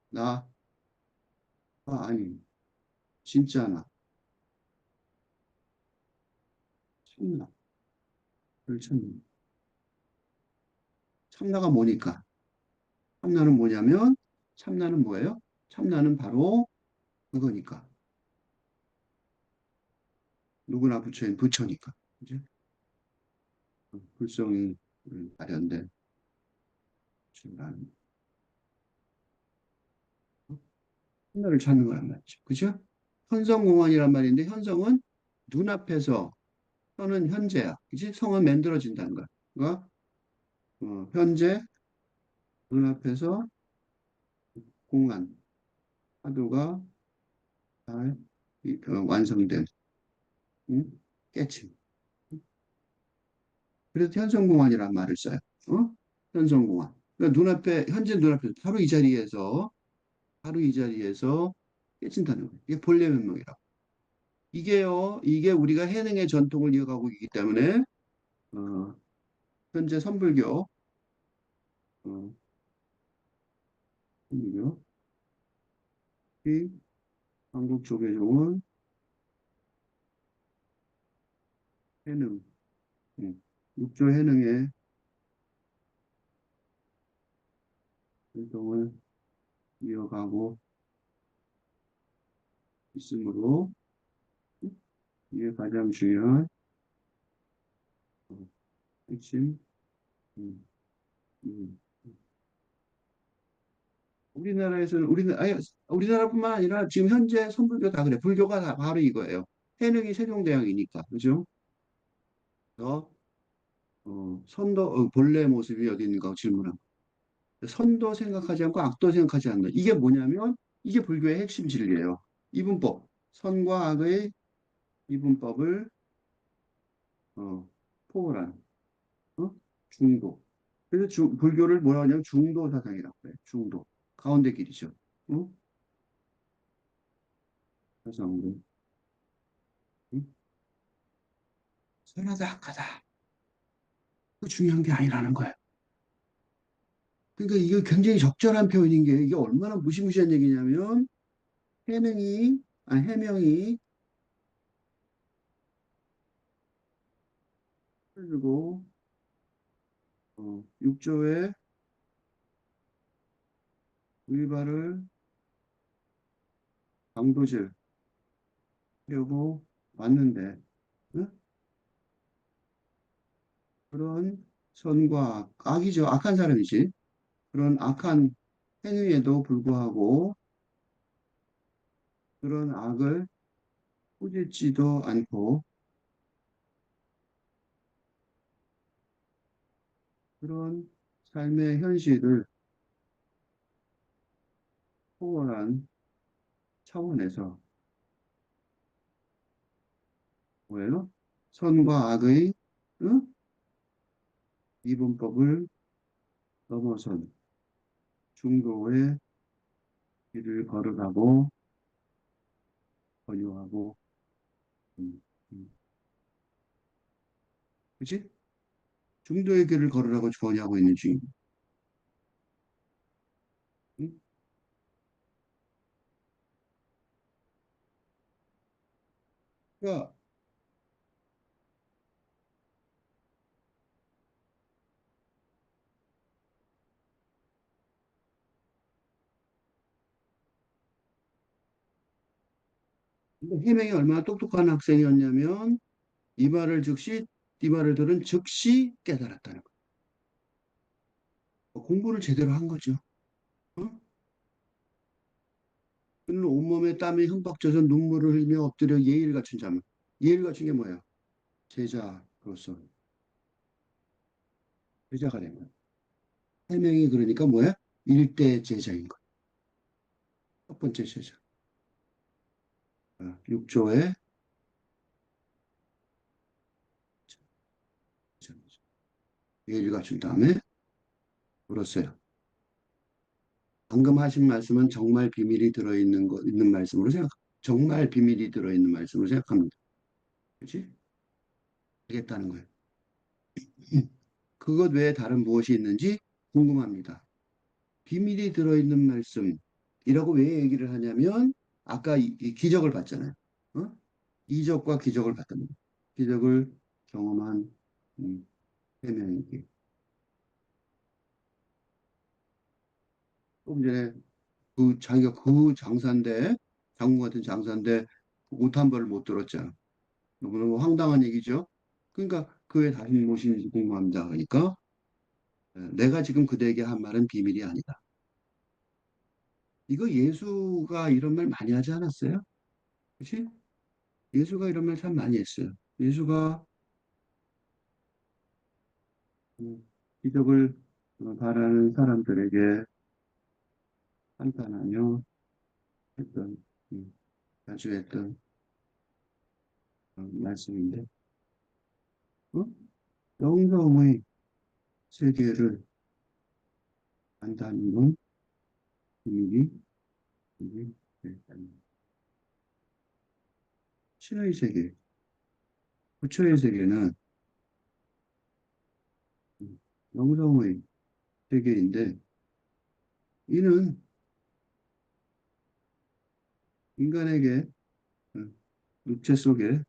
나가 아닌 진짜 나, 참나, 불참나. 참나가 뭐니까? 참나는 뭐냐면 참나는 뭐예요? 참나는 바로 그거니까. 누구나 부처인 부처니까. 이제 불성이 발현된 부처라는 참나를 찾는 거란 말이죠. 그죠? 현성공안이란 말인데 현성은 눈앞에서 현은 현재야. 그지? 성은 만들어진다는 거야. 그러니까 현재 눈앞에서 공안, 화두가 잘 완성된 응? 깨침. 그래서 현성공안이란 말을 써요. 어? 현성공안. 그러니까 눈앞에 현재 눈앞에 바로 이 자리에서 깨진다는 거예요. 이게 본래 면목이라고. 이게 우리가 해능의 전통을 이어가고 있기 때문에 어, 현재 어, 선불교 이 한국 조계종은 해능, 육조 해능의 활동을 이어가고 있으므로 이게 가장 중요한 어, 핵심. 음, 음. 우리나라뿐만 아니라 지금 현재 선불교 다 그래. 불교가 다 바로 이거예요. 해능이 세종대왕이니까, 그죠? 그래서 선도 본래 모습이 어디 있는가 질문하고 선도 생각하지 않고 악도 생각하지 않는 이게 뭐냐면 이게 불교의 핵심 진리예요. 이분법 선과 악의 이분법을 포괄한 어? 중도. 그래서 불교를 뭐라 하냐면 중도 사상이라고 해요. 중도 가운데 길이죠. 어? 사상으로 선하다 악하다 그 중요한 게 아니라는 거예요. 그러니까 이게 굉장히 적절한 표현인 게 이게 얼마나 무시무시한 얘기냐면 해명이 그리고 6조의 의발을 강도질 하려고 왔는데 응? 그런 선과 악이죠. 악한 사람이지. 그런 악한 행위에도 불구하고 그런 악을 꾸짖지도 않고 그런 삶의 현실을 포괄한 차원에서 뭐예요? 선과 악의 응? 이분법을 넘어선 중도의 길을 걸으라고 권유하고 음, 음. 그치? 중도의 길을 걸으라고 권유하고 있는 중입니다. 응? 그러니까 해명이 얼마나 똑똑한 학생이었냐면 이 말을 들은 즉시 깨달았다는 거. 공부를 제대로 한 거죠. 어? 그는 온몸에 땀이 흠뻑 젖어 눈물을 흘리며 엎드려 예의를 갖춘 자면 예의를 갖춘 게 뭐예요? 제자로서 제자가 된 거예요. 해명이 그러니까 뭐야? 일대 제자인 거예요. 첫 번째 제자. 6조에 예의를 갖춘 다음에 물었어요. 방금 하신 말씀은 정말 비밀이 들어있는 있는 말씀으로 정말 비밀이 들어있는 말씀으로 생각합니다. 그렇지? 알겠다는 거예요. 그것 외에 다른 무엇이 있는지 궁금합니다. 비밀이 들어있는 말씀이라고 왜 얘기를 하냐면 아까 이 기적을 봤잖아요. 어? 이적과 기적을 봤단 말이에요. 기적을 경험한 해명이기. 조금 전에 그 자기가 그 장사인데 장군 같은 장사인데 옷 한 벌을 못 들었잖아. 너무너무 황당한 얘기죠. 그러니까 그 왜 다시 무엇인지 궁금합니다. 그러니까 내가 지금 그대에게 한 말은 비밀이 아니다. 이거 예수가 이런 말 많이 하지 않았어요? 그렇지? 예수가 이런 말 참 많이 했어요. 예수가 기적을 바라는 사람들에게 한탄하며 했던 음, 자주 했던 말씀인데 어? 영성의 세계를 안다는 건 비밀이 비밀이 됐다는 신의 세계, 부처의 세계는 영성의 세계인데 이는 인간에게 어, 육체 속에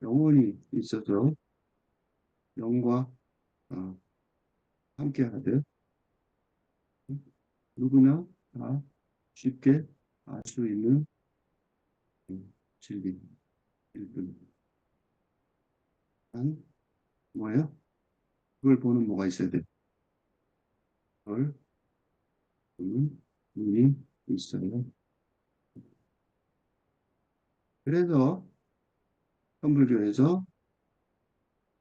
영혼이 있어서 영과 어, 함께하듯 누구나 다 쉽게 알 수 있는 진리, 일뿐. 단 뭐예요? 그걸 보는 뭐가 있어야 돼? 그걸 보는 눈이 있어요. 그래서 천불교에서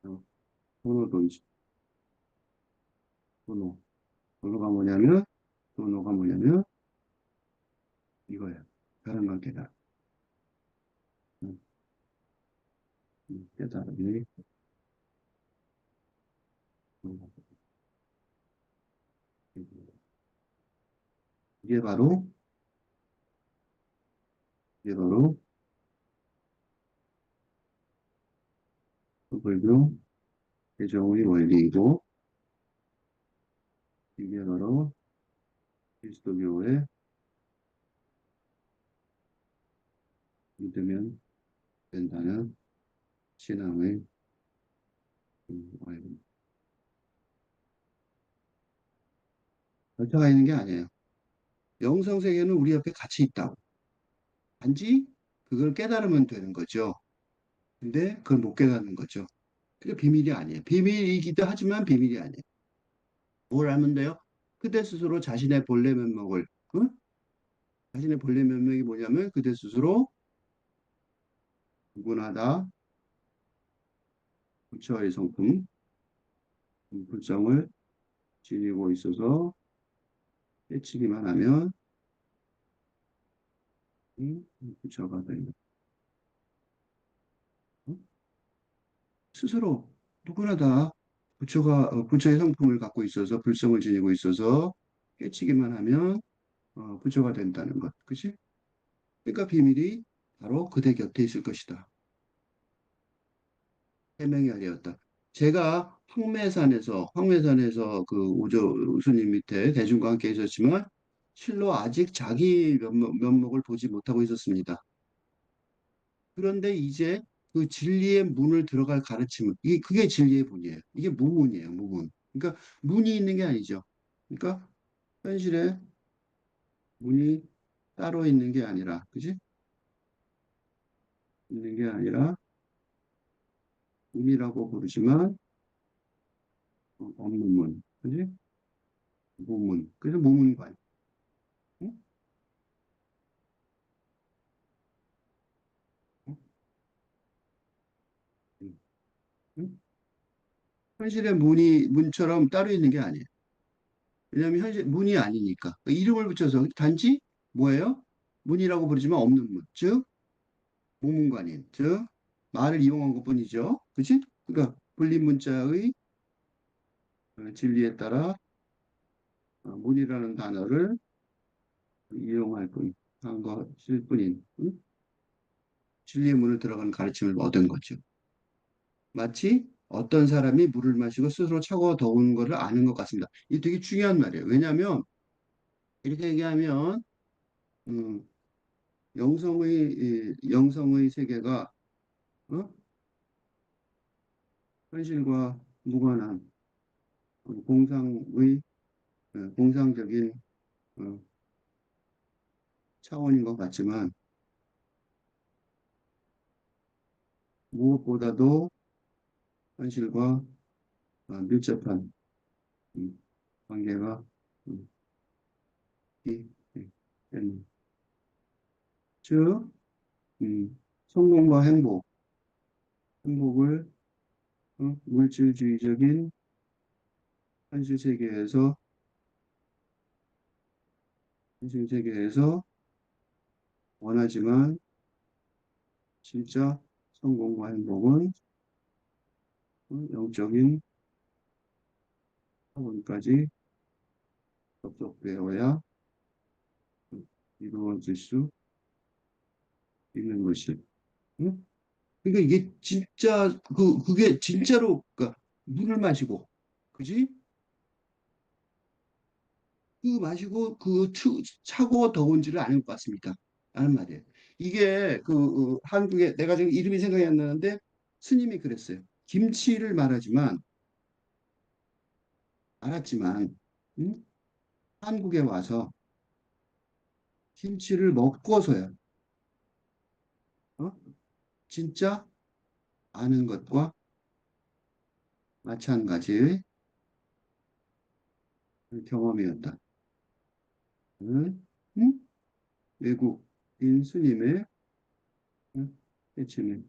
어, 번호도 있죠. 번호. 번호가 뭐냐면 번호가 뭐냐면 이거예요. 다른 깨달음. 음, 깨달음이 이게 바로 이게 바로 불교 개정의 원리이고 이게 바로 그리스도교의 믿으면 된다는 신앙의 원리. 절차가 있는 게 아니에요. 영성 세계는 우리 옆에 같이 있다고. 단지 그걸 깨달으면 되는 거죠. 근데 그걸 못 깨닫는 거죠. 그게 비밀이 아니에요. 비밀이기도 하지만 비밀이 아니에요. 뭘 알면 돼요? 그대 스스로 자신의 본래 면목을, 응? 자신의 본래 면목이 뭐냐면 그대 스스로 구분하다 부처의 성품, 불성을 지니고 있어서 깨치기만 하면 부처가 된다. 응? 스스로 누구나 다 부처의 성품을 갖고 있어서 불성을 지니고 있어서 깨치기만 하면 부처가 된다는 것. 그치? 그러니까 비밀이 바로 그대 곁에 있을 것이다. 해명이 아니었다. 제가 황매산에서 그 우조 스님 밑에 대중과 함께 있었지만 실로 아직 자기 면목을 보지 못하고 있었습니다. 그런데 이제 그 진리의 문을 들어갈 가르침은 그게 진리의 문이에요. 이게 무문이에요, 무문. 그러니까 문이 있는 게 아니죠. 그러니까 현실에 문이 따로 있는 게 아니라, 그지? 있는 게 아니라 문이라고 부르지만 없는 문, 그지? 무문. 그래서 무문관. 응? 응? 응? 응? 현실의 문처럼 따로 있는 게 아니에요. 왜냐하면 현실 문이 아니니까. 이름을 붙여서 단지 뭐예요? 문이라고 부르지만 없는 문. 즉 무문관인. 즉 말을 이용한 것뿐이죠. 그치? 그러니까 불린 문자의 진리에 따라 문이라는 단어를 이용할 한 것일 뿐인 응? 진리의 문을 들어가는 가르침을 얻은 거죠. 마치 어떤 사람이 물을 마시고 스스로 차가워 더운 것을 아는 것 같습니다. 이게 되게 중요한 말이에요. 왜냐하면 이렇게 얘기하면 음, 영성의 세계가 어? 현실과 무관한 공상적인 어, 차원인 것 같지만 무엇보다도 현실과 밀접한 음, 관계가 음, 이- 이- 즉 성공과 행복을 물질주의적인 현실 세계에서 현실 세계에서 원하지만 진짜 성공과 행복은 영적인 차원까지 접속되어야 이루어질 수 있는 것이. 응? 그러니까 이게 진짜 그게 진짜로 그러니까 물을 마시고 그지? 그 마시고 차고 더운지를 아는 것 같습니다. 라는 말이에요. 이게 한국에 내가 지금 이름이 생각이 안 나는데 스님이 그랬어요. 김치를 말았지만 응? 한국에 와서 김치를 먹고서야 어? 진짜 아는 것과 마찬가지의 경험이었다. 응? 응? 외국인 스님의 해치는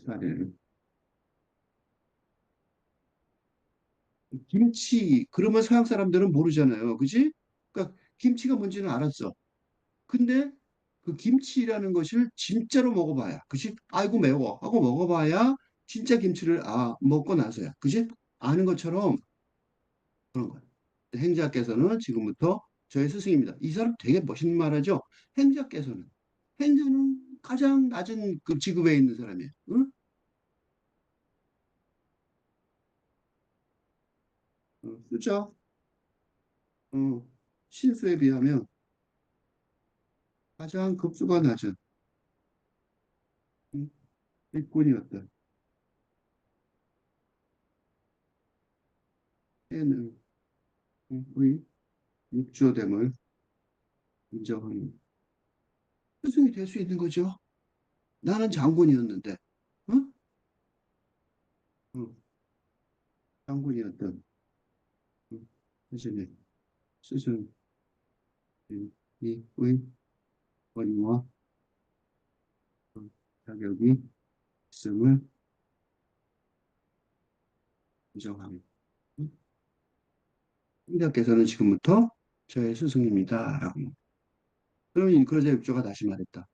사례를. 김치, 그러면 서양 사람들은 모르잖아요. 그지? 그러니까 김치가 뭔지는 알았어. 근데 그 김치라는 것을 진짜로 먹어봐야, 그지? 아이고 매워 하고 먹어봐야 진짜 김치를 먹고 나서야, 그지? 아는 것처럼 그런 거예요. 행자께서는 지금부터 저의 스승입니다. 이 사람 되게 멋있는 말 하죠. 행자께서는 행자는 가장 낮은 그 지급에 있는 사람이에요. 응? 숫자 신수에 비하면 가장 급수가 낮은 응? 일꾼이었다. 해는 의 육조됨을 인정하는 스승이 될 수 있는 거죠. 나는 장군이었는데, 응? 응, 장군이었던. 응. 사실의 수순 이의 권위와 자격이 있음을 인정합니다. 형제께서는 지금부터 저의 스승입니다. 라고. 그러면 그러자 육조가 다시 말했다.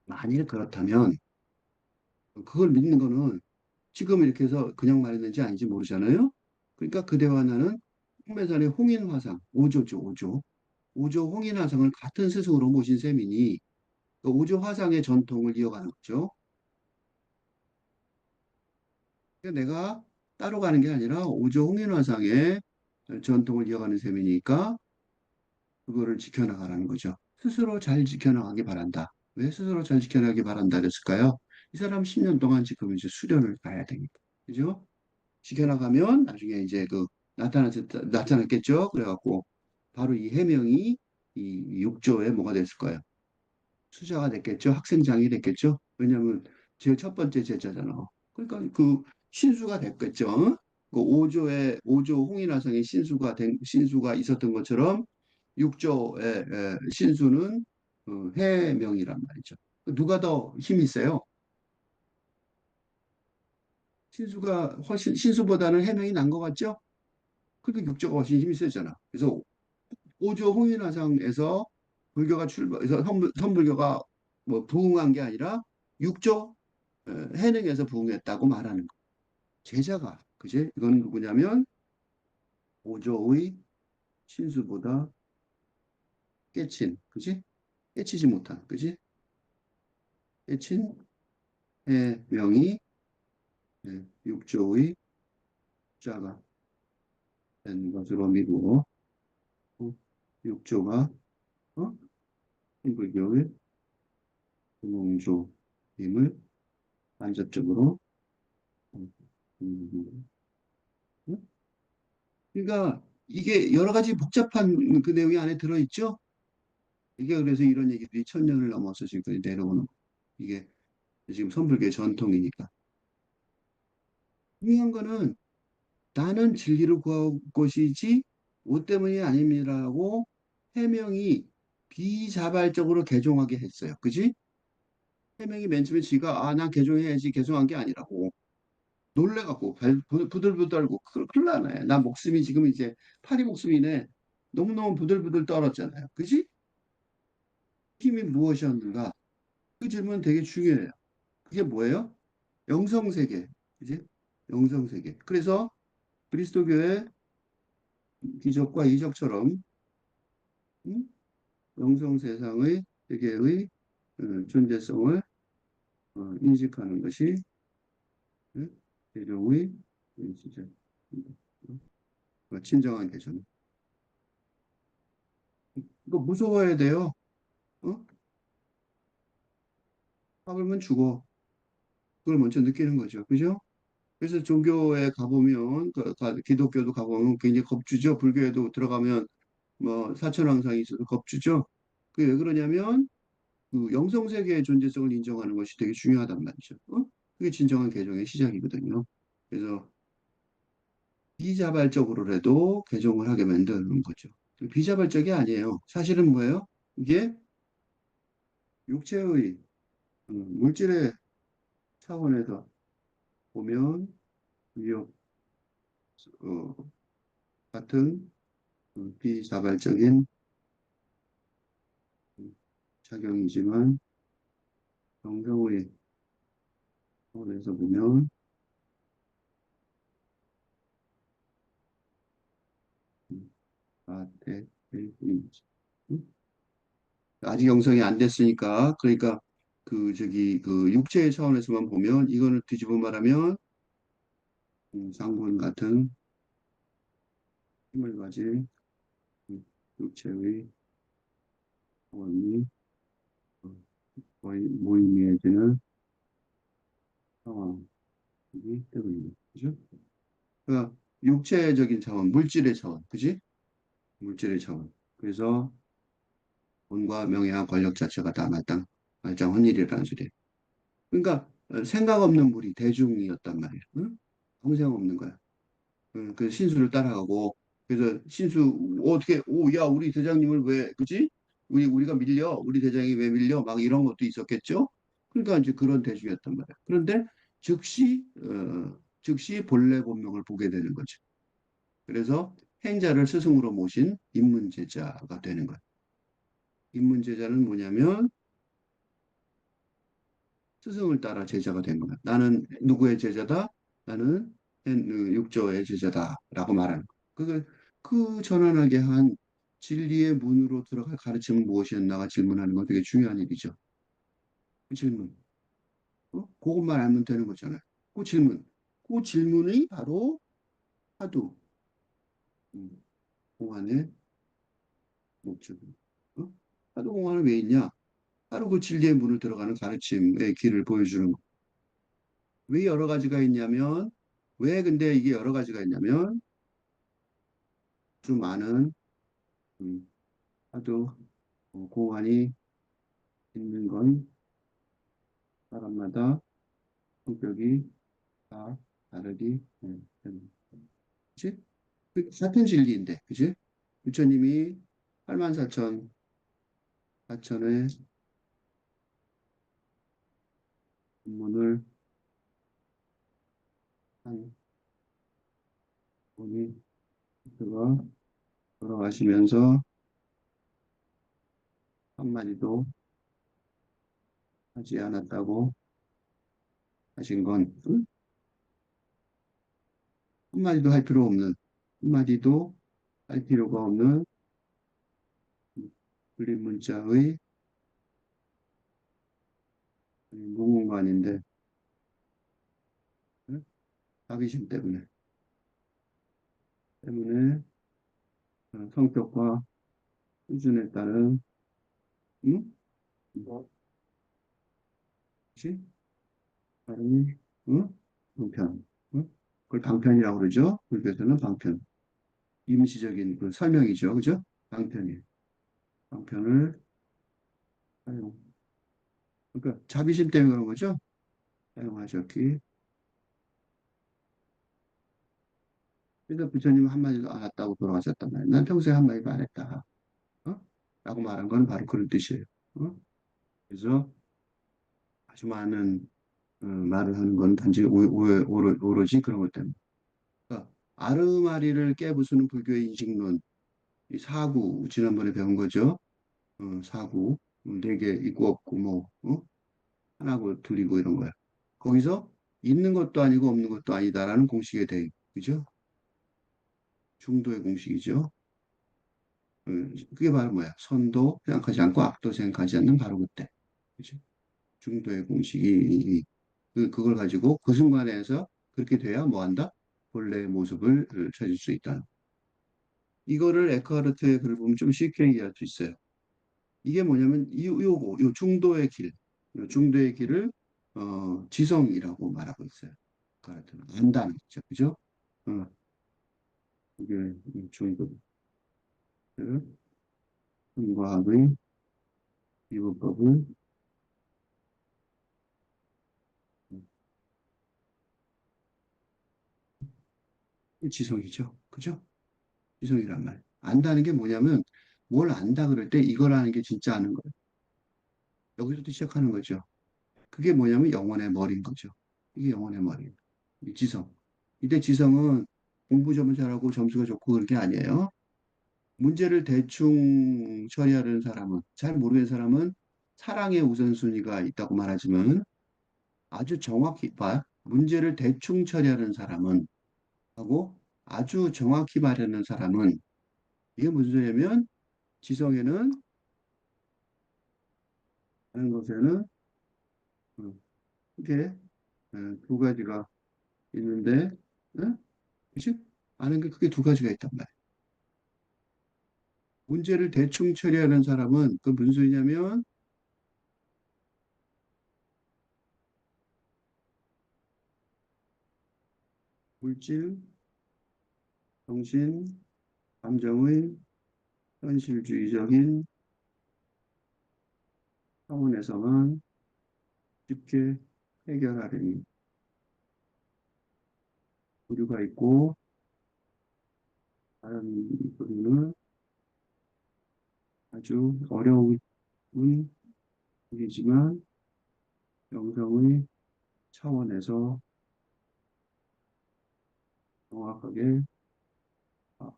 만일 그렇다면 그걸 믿는 거는 지금 이렇게 해서 그냥 말했는지 아닌지 모르잖아요. 그러니까 그대와 나는 홍매산의 홍인화상, 오조죠, 오조. 오조 홍인화상을 같은 스승으로 모신 셈이니 그 오조 화상의 전통을 이어가는 거죠. 그러니까 내가 따로 가는 게 아니라 오조 홍인화상의 전통을 이어가는 셈이니까 그거를 지켜나가라는 거죠. 스스로 잘 지켜나가기 바란다. 왜 스스로 잘 지켜나가기 바란다 그랬을까요? 이 사람 10년 동안 지금 이제 수련을 가야 되니까. 그죠? 지켜나가면 나중에 이제 나타났겠죠? 그래갖고 바로 이 해명이 이 6조에 뭐가 됐을 거예요? 수자가 됐겠죠? 학생장이 됐겠죠? 왜냐하면 제 첫 번째 제자잖아. 그러니까 그 신수가 됐겠죠? 그 5조 홍인화성의 신수가 있었던 것처럼 6조의 신수는 해명이란 말이죠. 누가 더 힘이 세요? 신수가 훨씬 신수보다는 해명이 난 것 같죠? 그러니까 6조가 훨씬 힘이 세잖아. 그래서 5조 홍인화상에서 불교가 출발해서 선불교가 뭐 부흥한 게 아니라 6조 해능에서 부흥했다고 말하는 거. 제자가 그지? 이건 누구냐면 5조의 신수보다 깨친 그지? 깨치지 못한 그지? 깨친 해명이 6조의 자가 된 것으로 미루어 6조가 불교의 금웅조임을 간접적으로 음, 그러니까 이게 여러 가지 복잡한 그 내용이 안에 들어있죠. 이게 그래서 이런 얘기들이 1000년을 넘어서 지금까지 내려오는 거. 이게 지금 선불교의 전통이니까. 중요한 거는 나는 진리를 구할 것이지 옷 때문이 아닙니다라고 해명이 비자발적으로 개종하게 했어요. 그지? 해명이 맨 처음에 지가 난 개종해야지 개종한 게 아니라고 놀래갖고 부들부들 떨고 큰일 나네. 나 목숨이 지금 이제 파리 목숨이네. 너무너무 부들부들 떨었잖아요. 그지? 힘이 무엇이었는가? 그 질문 되게 중요해요. 그게 뭐예요? 영성세계. 그지? 영성세계. 그래서 그리스도교의 기적과 이적처럼 음? 영성세상의 세계의 존재성을 인식하는 것이 개종의 진짜 진정한 개종. 이거 무서워야 돼요. 어? 하물면 죽어. 그걸 먼저 느끼는 거죠. 그죠? 그래서 종교에 가보면, 기독교도 가보면 굉장히 겁주죠. 불교에도 들어가면 뭐 사천왕상이 있어도 겁주죠. 그게 왜 그러냐면 그 영성세계의 존재성을 인정하는 것이 되게 중요하단 말이죠. 그게 진정한 개종의 시작이거든요. 그래서 비자발적으로라도 개종을 하게 만드는 거죠. 비자발적이 아니에요. 사실은 뭐예요? 이게 육체의 물질의 차원에서 보면 위협 어, 같은 비자발적인 작용이지만 정성의 차원에서 보면 아태의 의지. 아직 영성이 안 됐으니까 그러니까 그 육체의 차원에서만 보면 이거는 뒤집어 말하면 상본 같은 힘을 가진 육체의 차원이 거의 무의미해지는 상황이기 때문입니다. 그죠? 그러니까 육체적인 차원, 물질의 차원, 그지? 물질의 차원. 그래서 돈과 명예와 권력 자체가 다 말짱 헌일이라는 소리. 그러니까 생각 없는 무리, 대중이었단 말이에요. 응? 아무 생각 없는 거야. 그 신수를 따라가고 그래서 신수 어떻게 오 야 우리 대장님을 왜 그지? 우리가 밀려 우리 대장이 왜 밀려 막 이런 것도 있었겠죠. 그러니까 이제 그런 대중이었단 말이야. 그런데 즉시 본래 본명을 보게 되는 거죠. 그래서 행자를 스승으로 모신 입문제자가 되는 거야. 입문제자는 뭐냐면 스승을 따라 제자가 된 거야. 나는 누구의 제자다? 나는 육조의 제자다라고 말하는 거야. 그 전환하게 한 진리의 문으로 들어갈 가르침은 무엇이었나가 질문하는 건 되게 중요한 일이죠. 그 질문. 그것만 알면 되는 거잖아요. 그 질문. 그 질문이 바로 화두 음, 공안의 목적입니다. 화두 공안은 왜 있냐? 바로 그 진리의 문을 들어가는 가르침의 길을 보여주는 거. 왜 여러 가지가 있냐면 왜 근데 이게 여러 가지가 있냐면 좀 많은 음, 화두 공안이 있는 건 사람마다 성격이 다 다르기 때문에. 그치? 그 같은 진리인데, 그치? 부처님이 84,000, 4천의 문을 한 분이 그가 돌아가시면서 한마디도 하지 않았다고 하신 건, 응? 한마디도 할 필요 없는, 한마디도 할 필요가 없는 불린 문자의 무문관인데, 응? 자비심 때문에 성격과 수준에 따른, 응? 뭐, 그치? 다른, 응? 방편, 응? 그걸 방편이라고 그러죠. 불교에서는 방편. 임시적인 그 설명이죠. 그죠? 방편이. 방편을 사용. 그러니까 자비심 때문에 그런 거죠. 사용하셨기. 그래서 부처님은 한마디도 안 했다고 돌아가셨단 말이에요. 난 평소에 한마디도 안 했다. 어? 라고 말한 건 바로 그런 뜻이에요. 어? 그래서 아주 많은 말을 하는 건 단지 오로지 그런 것 때문에. 그러니까 아르마리를 깨부수는 불교의 인식론, 이 사구, 지난번에 배운 거죠. 사구, 네 개 있고 없고, 뭐, 하나고 둘이고 이런 거야. 거기서 있는 것도 아니고 없는 것도 아니다라는 공식에 대해, 그죠? 중도의 공식이죠. 그게 바로 뭐야? 선도 생각하지 않고 악도 생각하지 않는 바로 그때. 그죠? 중도의 공식이 그걸 가지고 그 순간에서 그렇게 돼야 뭐 한다? 본래의 모습을 찾을 수 있다. 이거를 에크하르트의 글을 보면 좀 쉽게 이해할 수 있어요. 이게 뭐냐면 요 중도의 길, 요 중도의 길을 지성이라고 말하고 있어요. 에크하르트는 안다는 거죠, 그죠? 어, 이게 중도, 과학의 비법을 지성이죠, 그죠? 지성이란 말. 안다는 게 뭐냐면 뭘 안다 그럴 때 이걸 아는 게 진짜 아는 거예요. 여기서부터 시작하는 거죠. 그게 뭐냐면 영혼의 머리인 거죠. 이게 영혼의 머리. 이 지성. 이때 지성은 공부 좀 잘하고 점수가 좋고 그런 게 아니에요. 문제를 대충 처리하는 사람은, 잘 모르는 사람은 사랑의 우선순위가 있다고 말하지만 아주 정확히 봐. 문제를 대충 처리하는 사람은 하고 아주 정확히 말하는 사람은 이게 무슨 소리냐면 지성에는 하는 것에는 크게 두 가지가 있는데, 응? 그치? 아는 게 크게 두 가지가 있단 말이야. 문제를 대충 처리하는 사람은 그 무슨 소리냐면 물질, 정신, 감정의 현실주의적인 차원에서만 쉽게 해결하려니 오류가 있고 다른 부분은 아주 어려운 일이지만 영성의 차원에서 정확하게 파-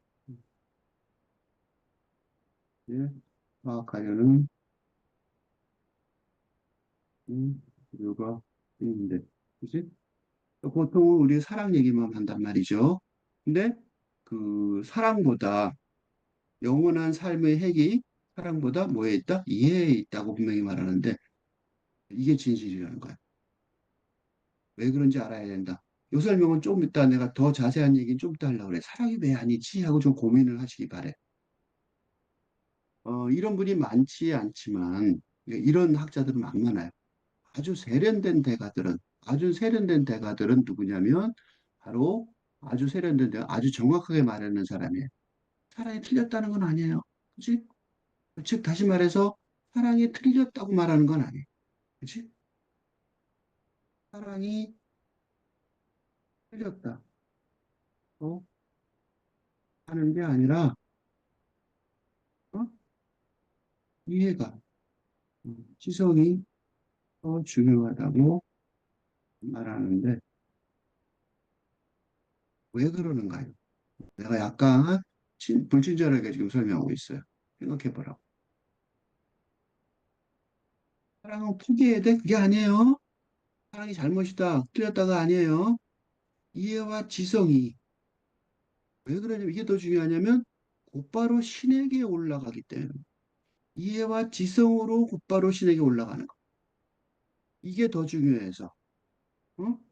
예, 파악하려는 이유가 있는데, 그지? 보통 우리 사랑 얘기만 한단 말이죠. 근데 그 사랑보다 영원한 삶의 핵이 사랑보다 뭐에 있다? 이해에 있다고 분명히 말하는데 이게 진실이라는 거야. 왜 그런지 알아야 된다. 요 설명은 좀 이따 내가 더 자세한 얘기는 좀 이따 하려고 그래. 사랑이 왜 아니지? 하고 좀 고민을 하시기 바래. 이런 분이 많지 않지만 이런 학자들은 안 많아요. 아주 세련된 대가들은 아주 세련된 대가들은 누구냐면 바로 아주 세련된 대가 아주 정확하게 말하는 사람이에요. 사랑이 틀렸다는 건 아니에요. 그치? 즉 다시 말해서 사랑이 틀렸다고 말하는 건 아니에요. 그치? 사랑이 틀렸다. 어? 하는 게 아니라 어? 이해가 지성이 더 중요하다고 말하는데 왜 그러는가요? 내가 약간 불친절하게 지금 설명하고 있어요. 생각해 보라고. 사랑은 포기해야 돼? 그게 아니에요. 사랑이 잘못이다, 틀렸다가 아니에요. 이해와 지성이 왜 그러냐면 이게 더 중요하냐면 곧바로 신에게 올라가기 때문에 이해와 지성으로 곧바로 신에게 올라가는 거. 이게 더 중요해서. 어?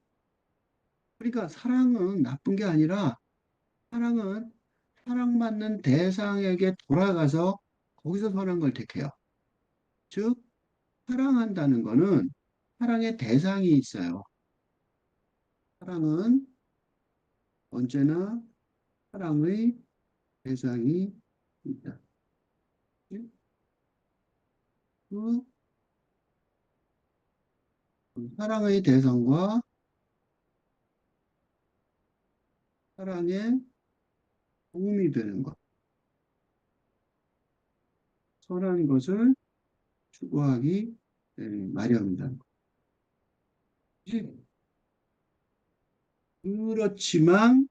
그러니까 사랑은 나쁜 게 아니라 사랑은 사랑받는 대상에게 돌아가서 거기서 선한 걸 택해요. 즉, 사랑한다는 거는 사랑의 대상이 있어요. 사랑은 언제나 사랑의 대상이 있다. 그 사랑의 대상과 사랑에 도움이 되는 것, 선한 것을 추구하기 마련이라는 거지. 그렇지만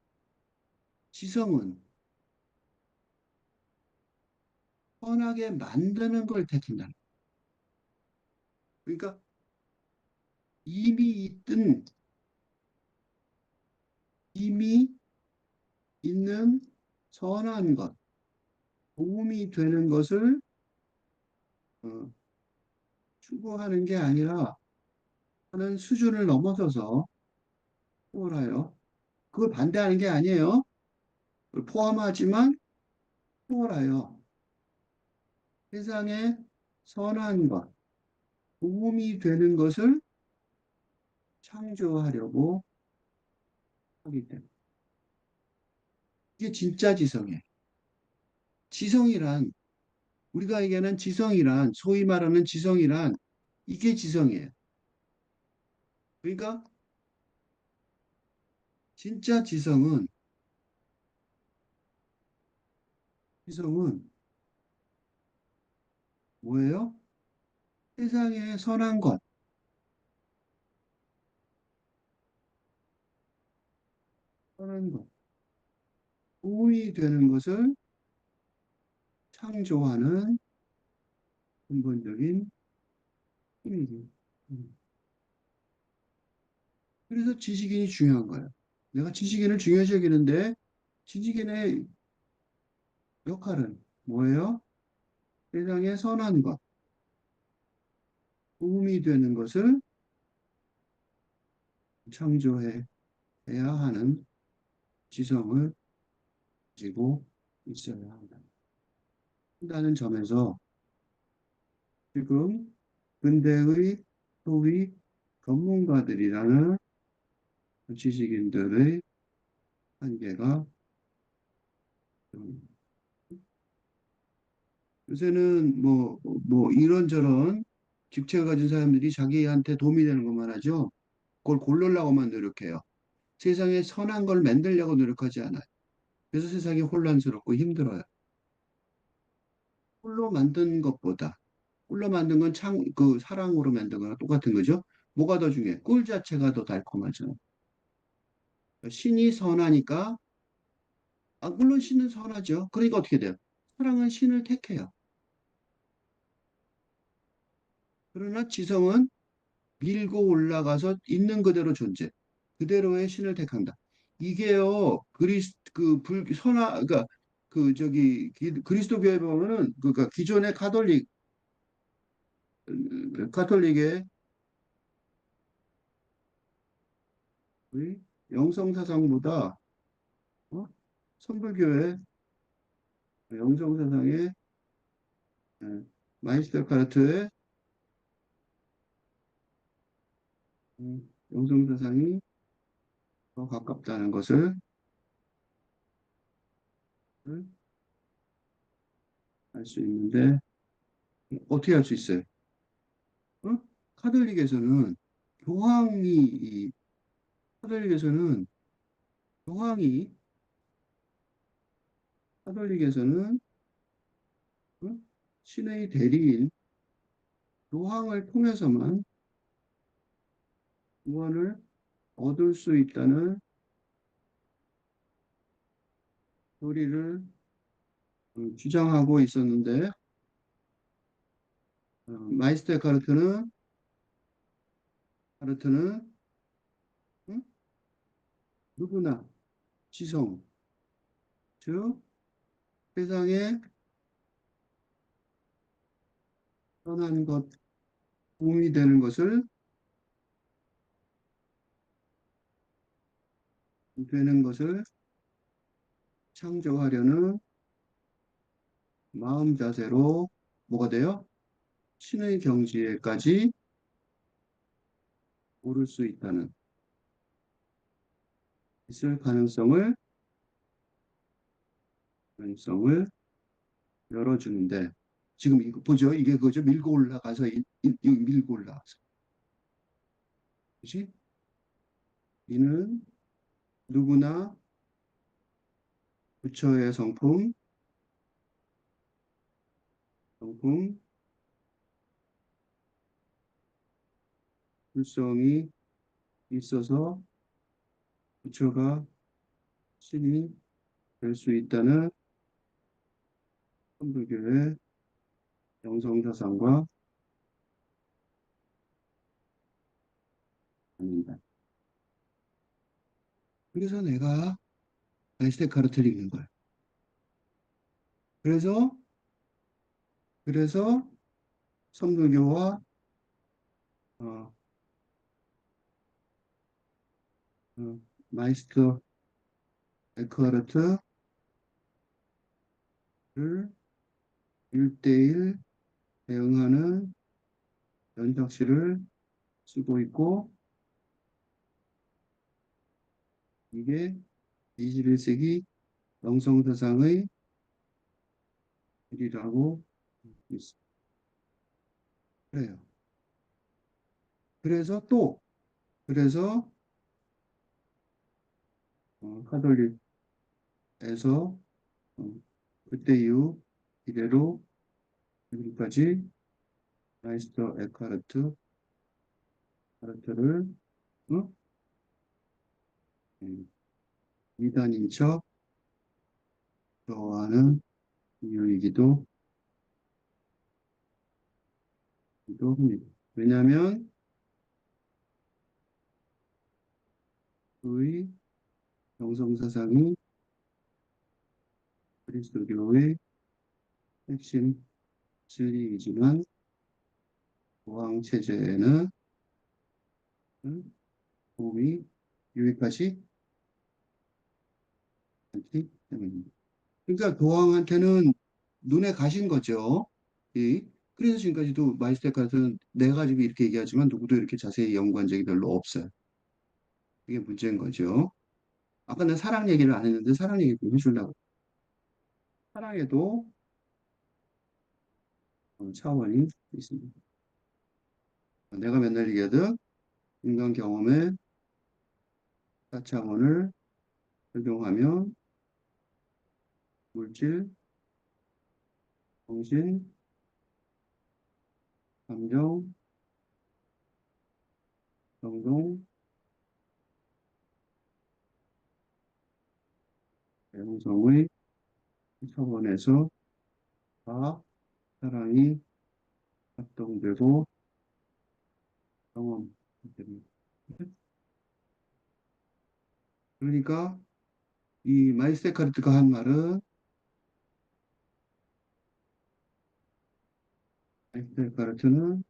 지성은 선하게 만드는 걸 택한다는 거예요. 그러니까 이미 있든 이미 있는 선한 것, 도움이 되는 것을 어, 추구하는 게 아니라 하는 수준을 넘어서서 초월하여 그걸 반대하는 게 아니에요. 그걸 포함하지만 초월하여 세상에 선한 것, 도움이 되는 것을 창조하려고 하기 때문에 이게 진짜 지성이에요. 지성이란 우리가 얘기하는 지성이란 소위 말하는 지성이란 이게 지성이에요. 그러니까 진짜 지성은 뭐예요? 세상에 선한 것, 선한 것, 도움이 되는 것을 창조하는 근본적인 힘이지. 음. 그래서 지식인이 중요한 거예요. 내가 지식인을 중요시 여기는데 지식인의 역할은 뭐예요? 세상에 선한 것, 도움이 되는 것을 창조해야 하는 지성을 가지고 있어야 한다는 점에서 지금 근대의 소위 전문가들이라는 지식인들의 한계가 좀 요새는 뭐 이런저런 직책을 가진 사람들이 자기한테 도움이 되는 것만 하죠. 그걸 고르려고만 노력해요. 세상에 선한 걸 만들려고 노력하지 않아요. 그래서 세상이 혼란스럽고 힘들어요. 홀로 만든 것보다 꿀로 만든 건 그 사랑으로 만든 거랑 똑같은 거죠. 뭐가 더 중요해? 꿀 자체가 더 달콤하죠. 신이 선하니까, 물론 신은 선하죠. 그러니까 어떻게 돼요? 사랑은 신을 택해요. 그러나 지성은 밀고 올라가서 있는 그대로 존재, 그대로의 신을 택한다. 이게요, 그러니까 그리스도교에 보면은, 그러니까 기존의 가톨릭의 우리 영성 사상보다, 어? 성불교의 영성 사상의 마이스터 카르트의 영성 사상이 더 가깝다는 것을 알 수 있는데, 어떻게 할 수 있어요? 어? 카톨릭에서는 교황이 이- 카톨릭에서는 교황이 카톨릭에서는 어? 신의 대리인 교황을 통해서만 구원을 얻을 수 있다는 교리를 주장하고 있었는데, 마이스터 카르트는 응? 누구나 지성, 즉 세상에 선한 것, 도움이 되는 것을 창조하려는 마음 자세로 뭐가 돼요? 신의 경지에까지 오를 수 있을 가능성을 열어주는데, 지금 이거 보죠? 이게 그거죠? 밀고 올라가서 밀고 올라가서, 그지? 이는 누구나 부처의 성품, 불성이 있어서 부처가 신이 될 수 있다는 천불교의 영성사상과 아닙니다. 그래서 내가 아인슈타인 읽는 거예요. 그래서 그래서 천불교와 어, 어, 마이스터 에크하르트를 1대1 대응하는 연작시를 쓰고 있고, 이게 21세기 영성사상의 길이라고 있습니다. 그래요. 그래서 또 그래서 카톨릭에서 어, 그때 이후 이래로 지금까지 마이스터 에카르트를 어? 음, 이단인 척 좋아하는 이유이기도 합니다. 왜냐하면 그의 영성사상이 그리스도교의 핵심 진리이지만 고황 체제에는 도움이 유익하지 않기 때문입니다. 그러니까 교황한테는 눈에 가신 거죠. 이 그래서 지금까지도 마이스테카스는 네 가지고 이렇게 얘기하지만 누구도 이렇게 자세히 연구한 적이 별로 없어요. 그게 문제인 거죠. 아까 는 사랑 얘기를 안 했는데 사랑 얘기 좀 해주려고. 사랑에도 차원이 있습니다. 내가 맨날 얘기하듯 인간 경험의 4차원을 적용하면 물질, 정신, 감정, 행동, 영성의 차원에서 다 사랑이 활동되고 경험됩니다. 그러니까 이 마이스테카르트가 한 말은 마이스테카르트는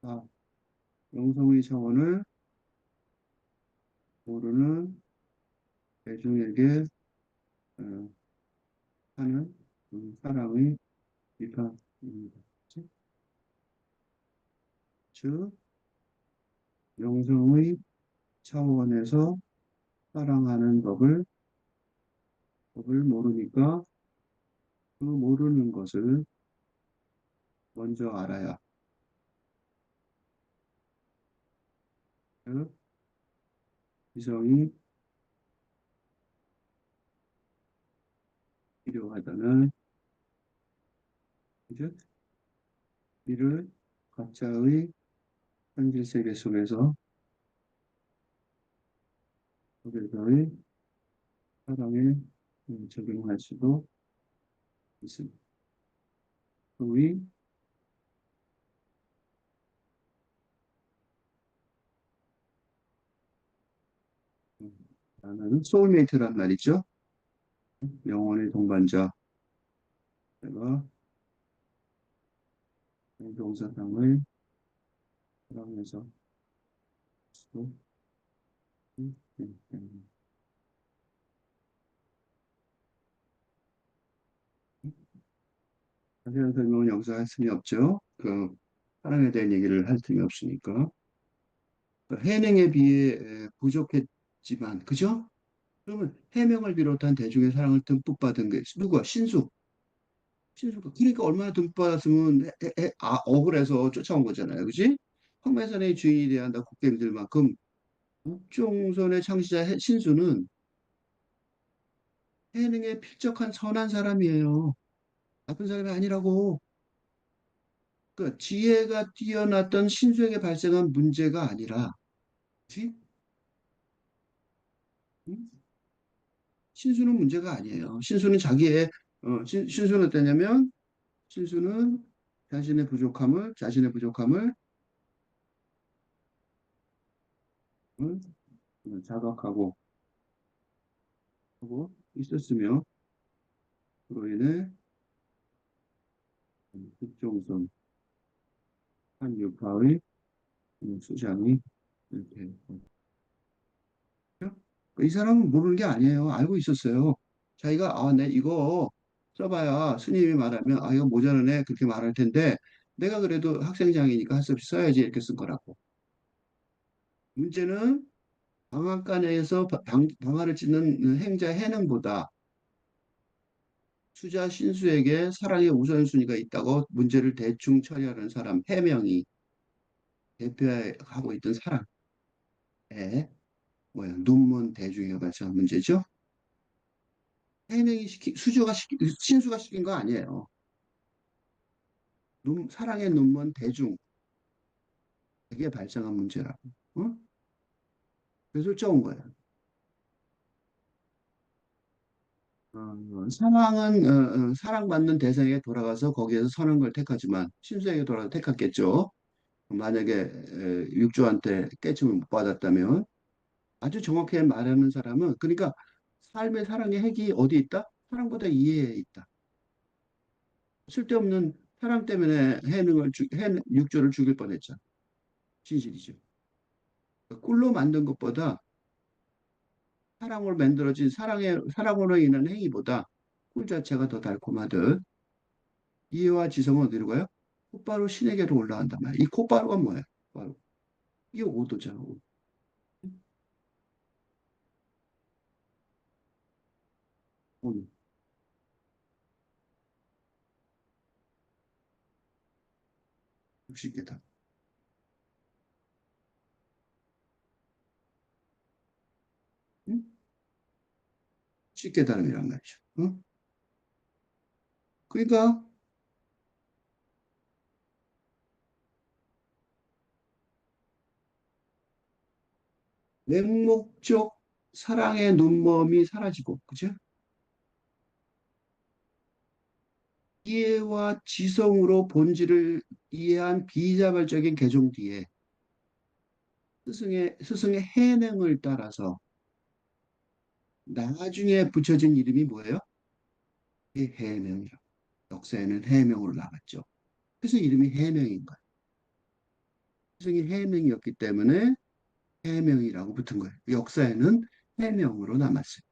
다 영성의 차원을 모르는 대중에게 어, 하는 사랑의 비판입니다. 즉, 영성의 차원에서 사랑하는 법을 모르니까 그 모르는 것을 먼저 알아야, 즉, 이성이 필요하다는, 즉, 이를 각자의 현실 세계 속에서의 사랑에 적용할 수도 있습니다. 소위 나는 소울메이트란 말이죠. 영혼의 동반자. 내가 동사상을 사랑해서 또 자세한 설명은 여기서 할 틈이 없죠. 그 사랑에 대한 얘기를 할 틈이 없으니까. 그 해능에 비해 부족했지만, 그죠? 그러면 해명을 비롯한 대중의 사랑을 듬뿍 받은 게 누구야? 신수. 신수가. 그러니까 얼마나 듬뿍 받았으면 억울해서 쫓아온 거잖아요. 그지? 황매산의 주인이 대한 곡괭이들만큼 옥중선의 창시자 신수는 해능에 필적한 선한 사람이에요. 나쁜 사람이 아니라고. 그러니까 지혜가 뛰어났던 신수에게 발생한 문제가 아니라, 그치? 응? 신수는 문제가 아니에요. 신수는 신수는 어떠냐면, 신수는 자신의 부족함을 자각하고 하고 있었으며, 그로 인해 특종선 한유파의 수장이 이렇게 이 사람은 모르는 게 아니에요. 알고 있었어요. 자기가 내 이거 써봐야 스님이 말하면 이거 모자라네 그렇게 말할 텐데 내가 그래도 학생장이니까 할 수 없이 써야지 이렇게 쓴 거라고. 문제는 방앗간에서 방아를 찧는 행자 해능보다 수자 신수에게 사랑의 우선순위가 있다고 문제를 대충 처리하는 사람 해명이 대표하고 있던 사람의 뭐야 눈먼 대중에 관한 문제죠. 신수가 시킨 거 아니에요. 사랑의 눈먼 대중 에게 발생한 문제라고. 어? 그래서 쫓아온 거예요. 상황은 사랑받는 대상에게 돌아가서 거기에서 선한 걸 택하지만 신수에게 돌아가 택했겠죠. 만약에 육조한테 깨침을 못 받았다면 아주 정확하게 말하는 사람은 그러니까 삶의 사랑의 핵이 어디 있다? 사랑보다 이해에 있다. 쓸데없는 사랑 때문에 육조를 죽일 뻔했죠. 진실이죠. 그러니까 꿀로 만든 것보다 사랑으로 인한 행위보다 꿀 자체가 더 달콤하듯 이해와 지성은 어디로 가요? 곧바로 신에게로 올라간단 말이에요. 이 곧바로가 뭐예요? 바로 이게 오도잖아. 오도. 60개다. 응? 깨달음이란 말이죠. 응? 그러니까 맹목적 사랑의 눈먼이 사라지고, 그죠? 이해와 지성으로 본질을 이해한 비자발적인 개종 뒤에 스승의 해명을 따라서 나중에 붙여진 이름이 뭐예요? 해명이라고. 역사에는 해명으로 남았죠. 그래서 이름이 해명인 거예요. 스승이 해명이었기 때문에 해명이라고 붙은 거예요. 역사에는 해명으로 남았어요.